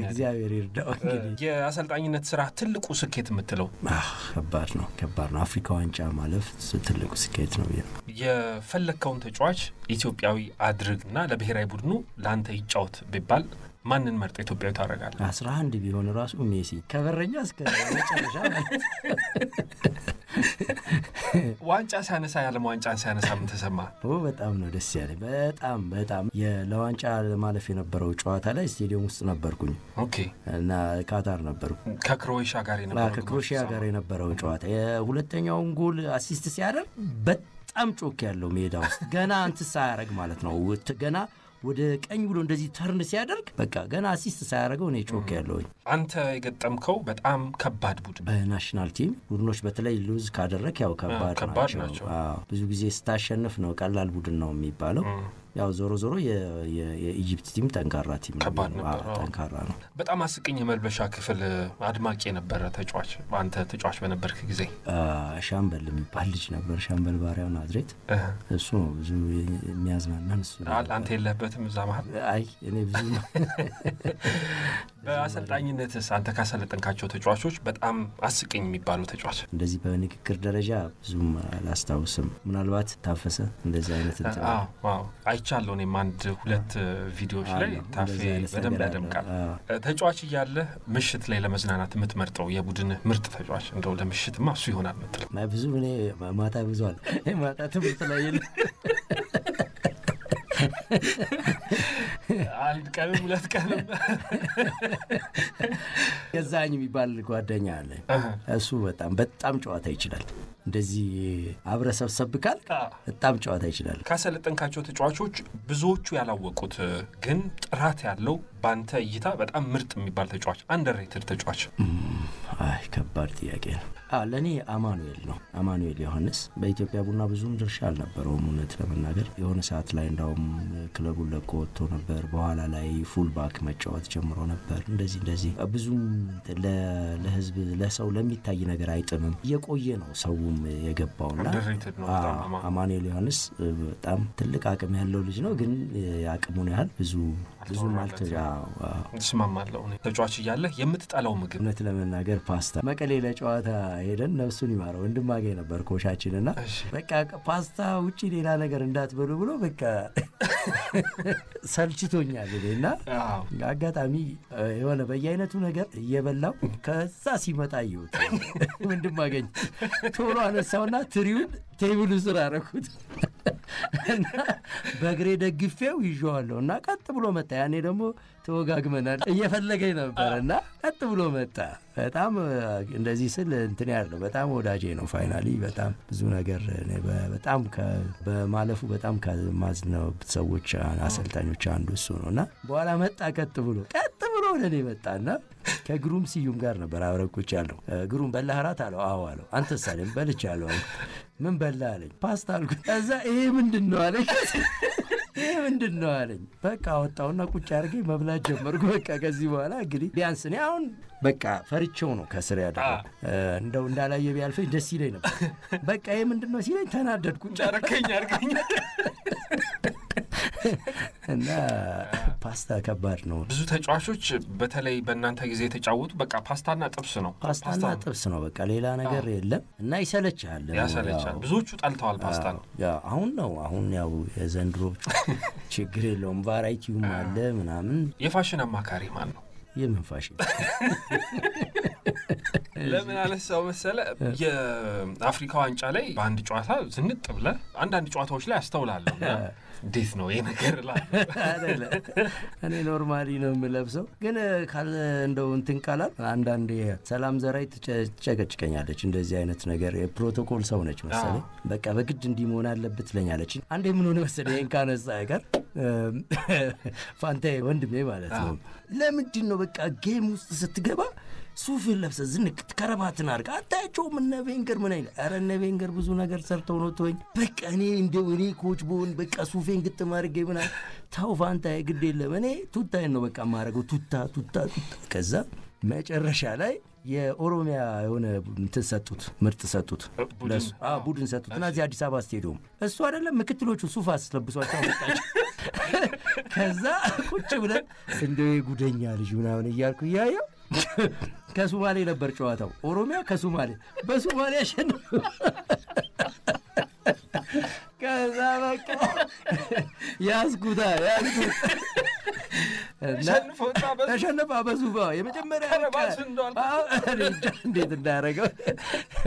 እግዚአብሔር ይርዳው እንግዲህ የአሰልጣኝነት ስራ ትልቁ ስኬት የምትለው ከባድ ነው አፍሪካ ዋንጫ ማለፍ ትልቁ ስኬት ነው የፈለከውን ተጫዋች ኢትዮጵያዊ አድርግና ለብሔራዊ ቡድኑ ላንተ ይጫወት ቢባል ማንን መርጠ ኢትዮጵያዊ ታረጋለህ 11 ቢሆን ራሱ ሜሲ ከበረኛ እስከ መጨረሻ ዋንጫ ሲያነሳ ያለም ዋንጫን ሲያነሳ ምን ተሰማ በጣም ነው ደስ ያለኝ በጣም ለዋንጫ ለማለፍ የነበረው ጨዋታ ላይ ስቴዲየም ውስጥ ነበርኩኝ ኦኬ እና ካታር ነበርኩ ከክሮኤሺያ ጋር የነበረው ጨዋታ የሁለተኛውን ጎል አሲስት ሲያደርግ በጣም ጮክ ያለው ሜዳ ውስጥ ገና አንተ ሳያረግ ማለት ነው ገና ወደ ቀኝ ብሎ እንደዚህ ተርን ሲያደርግ በቃ ገና አሲስት ሳያረገው ነው ጮክ ያለውኝ አንተ የገጠምከው በጣም ከባድ ቡድን በናሽናል ቲም ቡድኖች በተለይ ሉዝ ካደረክ ያው ከባድ ናቸው ብዙ ጊዜ ስታሸንፍ ነው ቀላል ቡድን ነው የሚባለው ያው ዞሮ ዞሮ የኢጂፕት ቲም ጠንካራ ቲም ነው። ጠንካራ ነው። በጣም አስቀኝ መልበሻ ክፍል አድማቂ የነበረ ተጫዋች አንተ ተጫዋች በነበርክ ጊዜ ሻምበል የሚባል ልጅ ነበር። ሻምበል ባሪያው ናዝሬት እሱ ነው ብዙ የሚያዝናናን እሱ ነው። አንተ የለህበትም እዛ መሀል? አይ እኔ ብዙ በአሰልጣኝነትስ አንተ ካሰለጠንካቸው ተጫዋቾች በጣም አስቀኝ የሚባለው ተጫዋች? እንደዚህ በንግግር ደረጃ ብዙም አላስታውስም። ምናልባት ታፈሰ እንደዚህ አይነት እንትን አይቻለሁ። እኔም አንድ ሁለት ቪዲዮዎች ላይ ታፌ በደንብ ያደምቃል። ተጫዋች እያለ ምሽት ላይ ለመዝናናት የምትመርጠው የቡድን ምርጥ ተጫዋች እንደው ለምሽትማ እሱ ይሆናል ምትል? ብዙ እኔ ማታ ብዙ አለ ማታ ትምህርት ላይ የለ አንድ ቀንም ሁለት ቀንም ገዛኝ የሚባል ጓደኛ አለ። እሱ በጣም ጨዋታ ይችላል። እንደዚህ አብረህ ሰብሰብ ካል በጣም ጨዋታ ይችላል። ካሰለጠንካቸው ተጫዋቾች ብዙዎቹ ያላወቁት ግን ጥራት ያለው ባንተ እይታ በጣም ምርጥ የሚባል ተጫዋች አንደርሬትድ ተጫዋች? አይ ከባድ ጥያቄ ነው። ለኔ አማኑኤል ነው። አማኑኤል ዮሐንስ በኢትዮጵያ ቡና ብዙም ድርሻ አልነበረውም እውነት ለመናገር። የሆነ ሰዓት ላይ እንዳውም ክለቡን ለቆ ወጥቶ ነበር። በኋላ ላይ ፉል ባክ መጫወት ጀምሮ ነበር። እንደዚህ ብዙም ለህዝብ ለሰው ለሚታይ ነገር አይጥምም። የቆየ ነው ሰውም የገባውና አማኑኤል ዮሐንስ በጣም ትልቅ አቅም ያለው ልጅ ነው። ግን የአቅሙን ያህል ብዙ ስማማለሁ። ተጫዋች እያለ የምትጠላው ምግብ? እውነት ለመናገር ፓስታ። መቀሌ ለጨዋታ ሄደን ነፍሱን ይማረው ወንድማገኝ ነበር ኮቻችንና በቃ ፓስታ ውጪ ሌላ ነገር እንዳትበሉ ብሎ በቃ ሰልችቶኛል እና አጋጣሚ የሆነ በየአይነቱ ነገር እየበላው ከዛ ሲመጣ ይወጣ ወንድማገኝ ቶሎ አነሳውና ትሪውን ቴብሉ ስራ አረኩት እና በእግሬ ደግፌው ይዤዋለሁ እና ቀጥ ብሎ መጣ። ያኔ ደግሞ ተወጋግመናል እየፈለገኝ ነበርና ቀጥ ብሎ መጣ። በጣም እንደዚህ ስል እንትን ያለው በጣም ወዳጄ ነው። ፋይናሊ በጣም ብዙ ነገር በጣም በማለፉ በጣም ከማዝነው ሰዎች አሰልጣኞች አንዱ እሱ ነውና በኋላ መጣ ቀጥ ብሎ ወደኔ መጣና ከግሩም ስዩም ጋር ነበር አብረኩች ያለው። ግሩም በላህ እራት አለው። አዎ አለው። አንተስ አለኝ። በልቻለሁ። ምን በላህ አለኝ። ፓስታ አልኩት። ከዛ ይሄ ምንድነው አለኝ። በቃ ወጣውና ቁጭ አድርጌ መብላት ጀመርኩ። በቃ ከዚህ በኋላ እንግዲህ ቢያንስ እኔ አሁን በቃ ፈርቼው ነው ከስር ያደረው። እንደው እንዳላየ ቢያልፈኝ ደስ ይለኝ ነበር። በቃ ይሄ ምንድነው ሲለኝ ተናደድኩ። ጨረከኝ አርገኝ እና ፓስታ ከባድ ነው። ብዙ ተጫዋቾች በተለይ በእናንተ ጊዜ የተጫወቱ በቃ ፓስታና ጥብስ ነው። በቃ ሌላ ነገር የለም እና ያሰለቻል። ብዙዎቹ ጠልተዋል ፓስታ ነው። አሁን ያው የዘንድሮ ችግር የለውም። ቫራይቲውም አለ ምናምን። የፋሽን አማካሪ ማን ነው? የምን ፋሽን? ለምን አነሳው መሰለ? የአፍሪካ ዋንጫ ላይ በአንድ ጨዋታ ዝንጥ ብለህ አንዳንድ ጨዋታዎች ላይ አስተውላለሁ። እንዴት ነው ይሄ ነገር አይደለ? እኔ ኖርማሊ ነው የምለብሰው። ግን እንደው እንትን ካላል አንዳንዴ ሰላም ዘራይ ትጨቀጭቀኛለች። እንደዚህ አይነት ነገር የፕሮቶኮል ሰው ነች መሰለኝ። በቃ በግድ እንዲመሆን አለበት ትለኛለች። አንዴ ምን ሆነ መሰለኝ ይሄን ካነሳ አይቀር ፋንታዬ ወንድሜ ማለት ነው። ለምንድን ነው በቃ ጌም ውስጥ ስትገባ ሱፍን ለብሰህ ዝንቅ ከረባትን አድርጋ አታያቸውም? እነ ቬንገር ምን አይነት ኧረ እነ ቬንገር ብዙ ነገር ሰርተው ነው ተወኝ። በቃ እኔ ኮች ብሆን በቃ ሱፌን ግጥም አድርጌ ምናምን ተው ፋንታዬ ግድ የለም እኔ ቱታዬን ነው በቃ የማደርገው ቱታ። ከዛ መጨረሻ ላይ የኦሮሚያ የሆነ እንትን ሰጡት፣ ምርጥ ሰጡት፣ ቡድን ሰጡት እና እዚህ አዲስ አበባ ስቴዲየም እሱ አይደለም ምክትሎቹ ሱፍ አስለብሷቸው አመጣቸው። ከዛ ቁጭ ብለን እንደው የጉደኛ ልጅ ምናምን እያልኩ እያየው ከሶማሌ ነበር ጨዋታው። ኦሮሚያ ከሶማሌ በሶማሌ አሸነፈ። ከዛ በቃ ያስኩት ተሸነፈ በሱፋ የመጀመሪያ እንዴት እንዳያረገው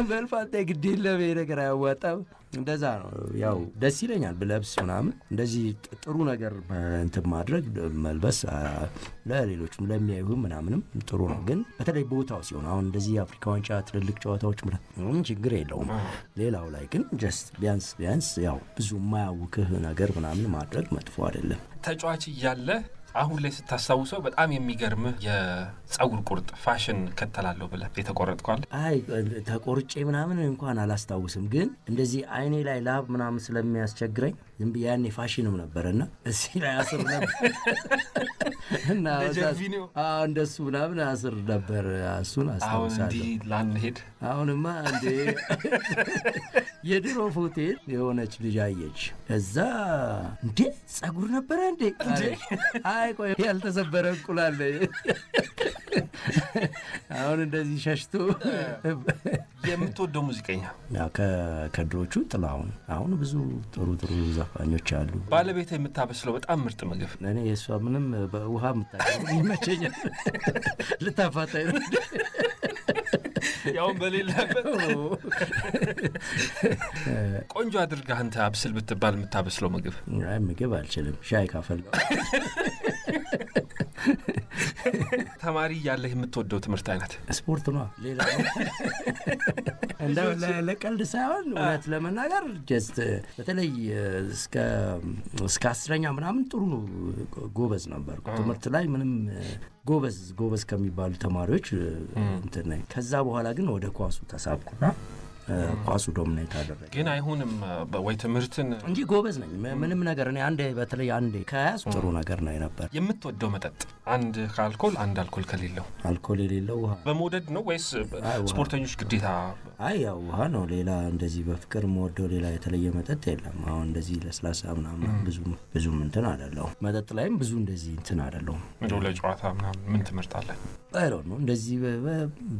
በልፋታ ግድ የለም ነገር አያዋጣም። እንደዛ ነው። ያው ደስ ይለኛል ብለብስ ምናምን እንደዚህ ጥሩ ነገር እንትን ማድረግ መልበስ ለሌሎችም ለሚያዩም ምናምንም ጥሩ ነው። ግን በተለይ ቦታው ሲሆን አሁን እንደዚህ የአፍሪካ ዋንጫ ትልልቅ ጨዋታዎች ምናምን ችግር የለውም። ሌላው ላይ ግን ጀስት ቢያንስ ያው ብዙ የማያውክህ ነገር ምናምን ማድረግ መጥፎ አይደለም። ተጫዋች እያለ አሁን ላይ ስታስታውሰው በጣም የሚገርምህ የጸጉር ቁርጥ ፋሽን ከተላለሁ ብለህ የተቆረጥኳል? አይ ተቆርጬ ምናምን እንኳን አላስታውስም። ግን እንደዚህ አይኔ ላይ ላብ ምናምን ስለሚያስቸግረኝ ዝም ብያኔ ፋሽንም ነበርና እዚህ ላይ አስር ነበር እና እንደሱ ምናምን አስር ነበር እሱን አስታውሳለሁ ላንሄድ አሁንማ እንዴ የድሮ ፎቶ የሆነች ልጅ አየች እዛ እንዴ ጸጉር ነበር እንዴ አይ ቆይ ያልተሰበረ እንቁላል አሁን እንደዚህ ሸሽቶ የምትወደው ሙዚቀኛ ያው ከድሮቹ ጥላሁን አሁን ብዙ ጥሩ ዘፋኞች አሉ ባለቤት የምታበስለው በጣም ምርጥ ምግብ እኔ እሷ ምንም በውሃ የምታቀርብ ይመቸኛል ልታፋታኝ ያው በሌለበት ቆንጆ አድርገህ አንተ አብስል ብትባል የምታበስለው ምግብ አይ ምግብ አልችልም ሻይ ካፈልኩ ተማሪ ያለህ የምትወደው ትምህርት አይነት ስፖርት ነው ሌላ እንደው ለቀልድ ሳይሆን እውነት ለመናገር ጀስት በተለይ እስከ 10ኛ ምናምን ጥሩ ጎበዝ ነበር ትምህርት ላይ ምንም ጎበዝ ከሚባሉ ተማሪዎች እንትን ነኝ ከዛ በኋላ ግን ወደ ኳሱ ተሳብኩና ኳሱ ዶሚኔት አደረገ ግን አይሆንም ወይ ትምህርትን እንጂ ጎበዝ ነኝ ምንም ነገር እኔ በተለይ አንዴ ከያዝ ጥሩ ነገር ነው ነበር የምትወደው መጠጥ አንድ ከአልኮል አንድ አልኮል ከሌለው አልኮል የሌለው ውሃ በመውደድ ነው ወይስ ስፖርተኞች ግዴታ አይ ያው ውሃ ነው ሌላ እንደዚህ በፍቅር መወደው ሌላ የተለየ መጠጥ የለም አሁን እንደዚህ ለስላሳ ምናምን ብዙ እንትን አይደለም መጠጥ ላይም ብዙ እንደዚህ እንትን አይደለም እንደው ለጨዋታ ምናምን ምን ትመርጣለህ አይሮ ነው እንደዚህ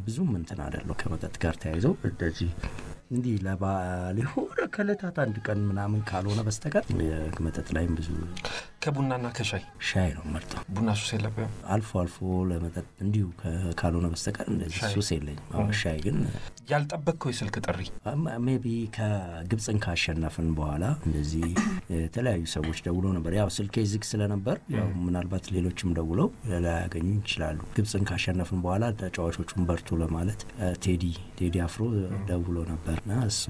ብዙ እንትን አይደለም ከመጠጥ ጋር ተያይዞ እንደዚህ እንዲህ ለባል ሆነ ከለታት አንድ ቀን ምናምን ካልሆነ በስተቀር መጠጥ ላይም ብዙ ከቡናና ሻይ ነው ማለት ቡና ሱስ የለብህም አልፎ ለመጠጥ እንዲሁ ካልሆነ በስተቀር እንደዚህ ሱስ የለኝም ሻይ ግን ያልጠበቅከው የስልክ ጥሪ ሜቢ ከግብፅን ካሸነፍን በኋላ እንደዚህ የተለያዩ ሰዎች ደውሎ ነበር ያው ስልኬ ዝግ ስለነበር ያው ምናልባት ሌሎችም ደውለው ላያገኙ ይችላሉ ግብፅን ካሸነፍን በኋላ ተጫዋቾቹን በርቱ ለማለት ቴዲ አፍሮ ደውሎ ነበርና እሱ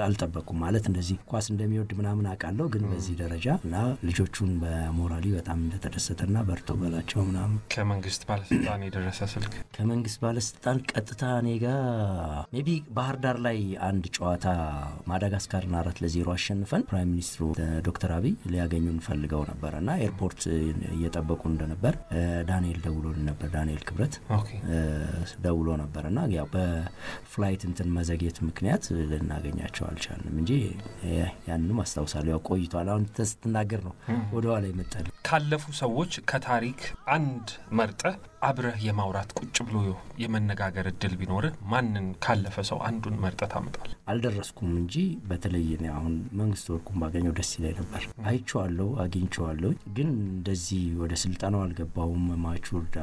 አልጠበቅኩም ማለት እንደዚህ ኳስ እንደሚወድ ምናምን አውቃለሁ ግን በዚህ ደረጃ እና ልጆቹን በሞራሊ በጣም እንደተደሰተና በርቱ በላቸው ምናምን ከመንግስት ባለስልጣን የደረሰ ስልክ ከመንግስት ባለስልጣን ቀጥታ እኔጋ ሜቢ ባህር ዳር ላይ አንድ ጨዋታ ማዳጋስካርን 4-0 አሸንፈን ፕራይም ሚኒስትሩ ዶክተር አብይ ሊያገኙን ፈልገው ነበርና ኤርፖርት እየጠበቁ እንደነበር ዳንኤል ደውሎልን ነበር ዳንኤል ክብረት ደውሎ ነበርና ያው በፍላይት እንትን መዘግየት ምክንያት ልናገኛቸው አልቻልንም እንጂ ያንንም አስተዋውሳለሁ ያው ቆይቷል አሁን ተስተናገር ነው ወደ ኋላ ይመጣል ካለፉ ሰዎች ከታሪክ አንድ መርጠ አብረህ የማውራት ቁጭ ብሎ የመነጋገር እድል ቢኖር ማንን ካለፈ ሰው አንዱን መርጠ ታመጣል አልደረስኩም እንጂ በተለይ እኔ አሁን መንግስት ወርቁን ባገኘው ደስ ይለኝ ነበር አይቼዋለሁ አግኝቼዋለሁ ግን እንደዚህ ወደ ስልጣናው አልገባውም ማቹርድ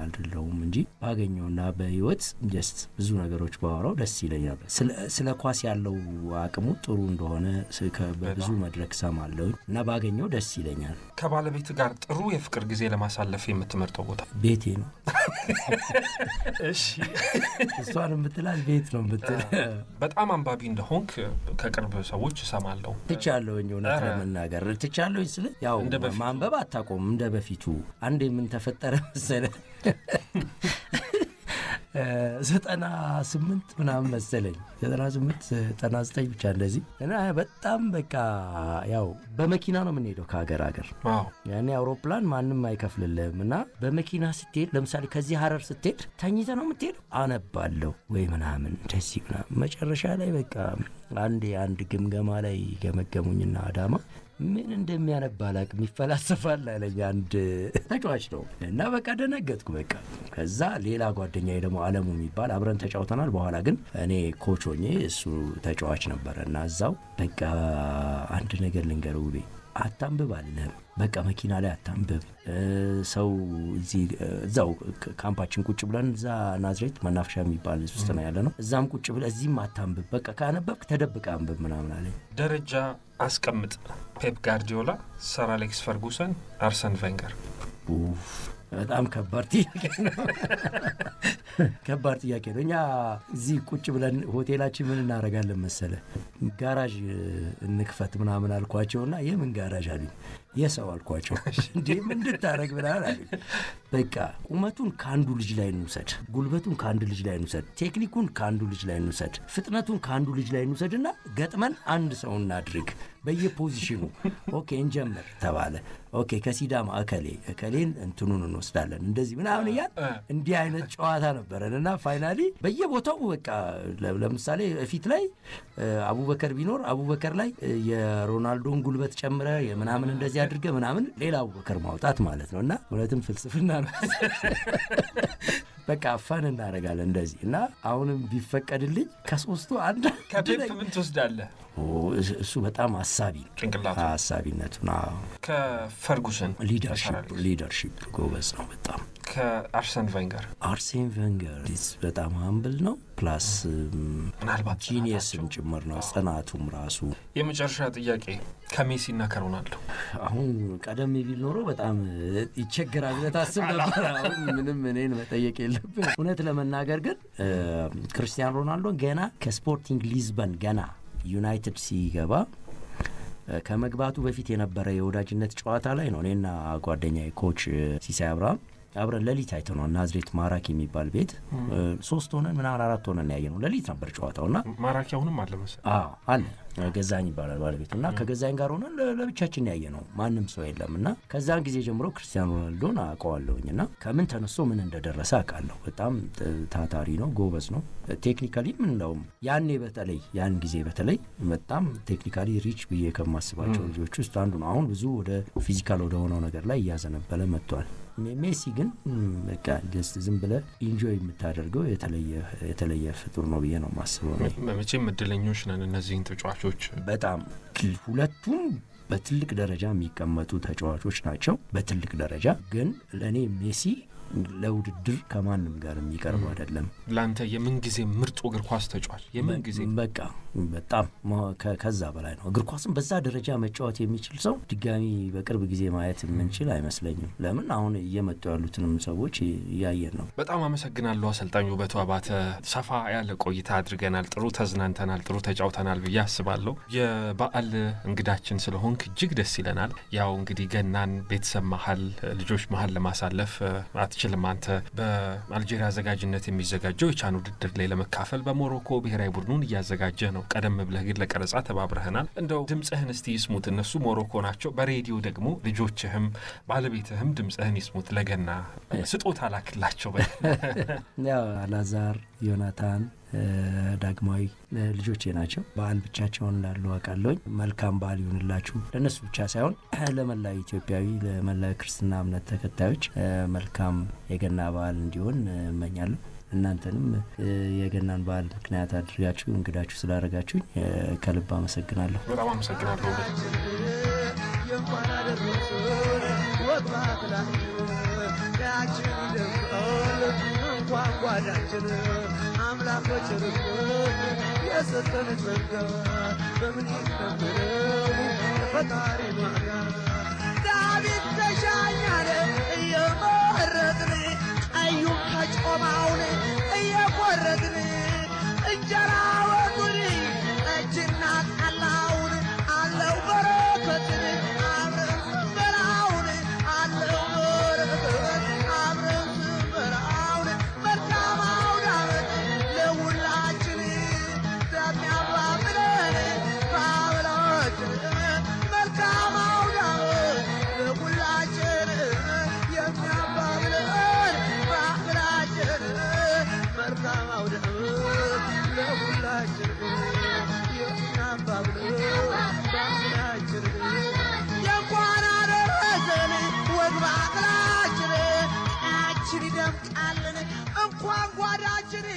አይደለሁም እንጂ ባገኘውና በህይወት ጀስት ብዙ ነገሮች ባወራው ደስ ይለኝ ነበር ስለ ኳስ ያለው አቅሙ ጥሩ እንደሆነ በብዙ መድረክ ሰማለሁ እና ባገኘው ደስ ይለኛል ከባለቤት ጋር ጥሩ የፍቅር ጊዜ ለማሳለፍ የምትመርጠው ቦታ ቤቴ ነው እሺ እሷን የምትላል ቤት ነው የምትል በጣም አንባቢ እንደሆንክ ከቅርብ ሰዎች ሰማለሁ ትቻለውኝ እውነት ለመናገር ትቻለውኝ ስለ ያው ማንበብ አታቆም እንደ በፊቱ አንዴ ምን ተፈጠረ መሰለህ 98 ምናምን መሰለኝ 98 ብቻ እንደዚህ እና በጣም በቃ ያው በመኪና ነው የምንሄደው ከሀገር ያኔ አውሮፕላን ማንም አይከፍልልህም እና በመኪና ስትሄድ ለምሳሌ ከዚህ ሀረር ስትሄድ ተኝተህ ነው የምትሄደው አነባለሁ ወይ ምናምን እንደዚህ ምናምን መጨረሻ ላይ በቃ አንድ ግምገማ ላይ ገመገሙኝና አዳማ ምን እንደሚያነባላቅ የሚፈላሰፋል አለኝ አንድ ተጫዋች ነው እና በቃ ደነገጥኩ በቃ ከዛ ሌላ ጓደኛዬ ደግሞ አለሙ የሚባል አብረን ተጫውተናል በኋላ ግን እኔ ኮች ሆኜ እሱ ተጫዋች ነበርና እዛው በቃ አንድ ነገር ልንገረው አታንብብ አለህ በቃ መኪና ላይ አታንብብ ሰው እዛው ካምፓችን ቁጭ ብለን እዛ ናዝሬት መናፈሻ የሚባል ውስጥ ነው ያለነው እዛም ቁጭ ብለን እዚህም አታንብብ በቃ ካነበብክ ተደብቀህ አንብብ ምናምን አለኝ ደረጃ አስቀምጥ ፔፕ ጋርዲዮላ ሰር አሌክስ ፈርጉሰን አርሰን ቬንገር በጣም ከባድ ጥያቄ ነው እኛ እዚህ ቁጭ ብለን ሆቴላችን ምን እናደርጋለን መሰለ ጋራዥ እንክፈት ምናምን አልኳቸውና የምን ጋራዥ አሉኝ የሰው አልኳቸው እንዴ ምን እንድታረግ ብላል አሉኝ በቃ ቁመቱን ካንዱ ልጅ ላይ እንውሰድ ጉልበቱን ካንዱ ልጅ ላይ እንውሰድ ቴክኒኩን ካንዱ ልጅ ላይ እንውሰድ ፍጥነቱን ካንዱ ልጅ ላይ እንውሰድና ገጥመን አንድ ሰው እናድርግ በየፖዚሽኑ ኦኬ እንጀምር ተባለ ኦኬ ከሲዳማ እከሌን እንትኑን እንወስዳለን እንደዚህ ምናምን ያ እንዲህ አይነት ጨዋታ ነበርና ፋይናሊ በየቦታው በቃ ለምሳሌ ፊት ላይ አቡበከር ቢኖር አቡበከር ላይ የሮናልዶን ጉልበት ጨምረ የምናምን እንደዚህ አድርገ ምናምን ሌላ አቡበከር ማውጣት ማለት ነውና እውነትም ፍልስፍና ነው በቃ ፈን እናደርጋለን እንደዚህ እና አሁንም ቢፈቀድልኝ ከሶስቱ አንድ ከፔፕ ምን ትወስዳለህ እሱ በጣም አሳቢ ጭንቅላቱ አሳቢነቱ ነው ከፈርጉሰን ሊደርሺፕ ጎበዝ ነው በጣም ከአርሰን ቬንገር በጣም ሃምብል ነው ፕላስ ምናልባት ጂኒየስም ጭምር ነው ጽናቱም ራሱ የመጨረሻ ጥያቄ ከሜሲና ከሮናልዶ አሁን ቀደም ቢል ኖሮ በጣም ይቸገራል ለታስብ ነበር አሁን ምንም እኔን መጠየቅ የለብን እውነት ለመናገር ግን ክርስቲያኖ ሮናልዶ ገና ከስፖርቲንግ ሊዝበን ገና ዩናይትድ ሲገባ ከመግባቱ በፊት የነበረ የወዳጅነት ጨዋታ ላይ ነው እኔና ጓደኛዬ ኮች ሲሳይ አብረን ለሊት አይተነው ናዝሬት ማራኪ የሚባል ቤት 3 ሆነን ምናምን 4 ሆነን ያየነው ለሊት ነበር ጨዋታውና ማራኪ አሁንም አለ መሰለኝ አለ ገዛኝ ይባላል ባለቤቱና ከገዛኝ ጋር ሆነን ለብቻችን ያየነው ማንም ሰው የለምና ከዛን ጊዜ ጀምሮ ክርስቲያኖ ሮናልዶን አውቀዋለሁኝና ከምን ተነስቶ ምን እንደደረሰ አውቃለሁ በጣም ታታሪ ነው ጎበዝ ነው ቴክኒካሊ ምን ነው ያን ጊዜ በተለይ በጣም ቴክኒካሊ ሪች ብዬ ከማስባቸው ልጆች ውስጥ አንዱ ነው አሁን ብዙ ወደ ፊዚካል ወደ ሆነው ነገር ላይ ያዘነበለ መጥቷል ሜሲ ግን በቃ ዝም ብለ ኢንጆይ የምታደርገው የተለየ ፍጡር ነው ብዬ ነው ማስበው መቼም እድለኞች ነን እነዚህን ተጫዋቾች በጣም ሁለቱም በትልቅ ደረጃ የሚቀመጡ ተጫዋቾች ናቸው በትልቅ ደረጃ ግን ለኔ ሜሲ ለውድድር ከማንም ጋር የሚቀርብ አይደለም ላንተ የምን ጊዜ ምርጥ እግር ኳስ ተጫዋች የምን ጊዜ በቃ በጣም ከዛ በላይ ነው እግር ኳስን በዛ ደረጃ መጫወት የሚችል ሰው ድጋሚ በቅርብ ጊዜ ማየት የምንችል አይመስለኝም ለምን አሁን እየመጡ ያሉትንም ሰዎች ያያየን ነው በጣም አመሰግናለሁ አሰልጣኙ ውበቱ አባተ ሰፋ ያለ ቆይታ አድርገናል ጥሩ ተዝናንተናል ጥሩ ተጫውተናል ብዬ አስባለሁ የበዓል እንግዳችን ስለሆንክ እጅግ ደስ ይለናል ያው እንግዲህ ገናን ቤተሰብ መሃል ልጆች መሃል ለማሳለፍ አትችልም አንተ በአልጄሪያ አዘጋጅነት የሚዘጋጀው የቻን ውድድር ላይ ለመካፈል በሞሮኮ ብሔራዊ ቡድኑን እያዘጋጀ ነው ቀደም ብለህ ግን ለቀረጻ ተባብረህናል እንደው ድምጽህን እስቲ ይስሙት እነሱ ሞሮኮ ናቸው በሬዲዮ ደግሞ ልጆችህም ባለቤትህም ድምጽህን ይስሙት ለገና ስጦታ ላክላቸው ያው አላዛር ዮናታን ዳግማዊ ልጆቼ ናቸው በዓል ብቻቸውን እንዳሉ አውቃለሁ መልካም በዓል ይሁንላችሁ ለነሱ ብቻ ሳይሆን ለመላ ኢትዮጵያዊ ለመላ ክርስትና እምነት ተከታዮች መልካም የገና በዓል እንዲሆን እመኛለሁ እናንተንም የገናን በዓል ምክንያት አድርጋችሁ እንግዳችሁ ስላደረጋችሁኝ ከልብ አመሰግናለሁ በጣም አመሰግናለሁ ጓጓዳችን አምላኮች ርቆት የሰጠን ጸጋ በምን ይከበረው ፈጣሪ ማጋ ዳዊት ተሻኛለ እየመረጥን ቀዩን ከጮማውን እየቆረጥን እንጀራ ወጡን እጅና ጠላውን አለው በረከትን አብረን በላውን አለው በረከት አብረን በላውን መልካም አውደ ዓመት ለሁላችን የሚያባብለን ባብላችን መልካም አውደ ዓመት ለሁላችን የሚያባብለን ባብላችን መልካም አውደ ዓመት ለሁላችን የሚያባብለን ባብላችን የኳና ደረሰን ወግ ባብላችን አችን ይደምቃልን እንኳን ጓዳችን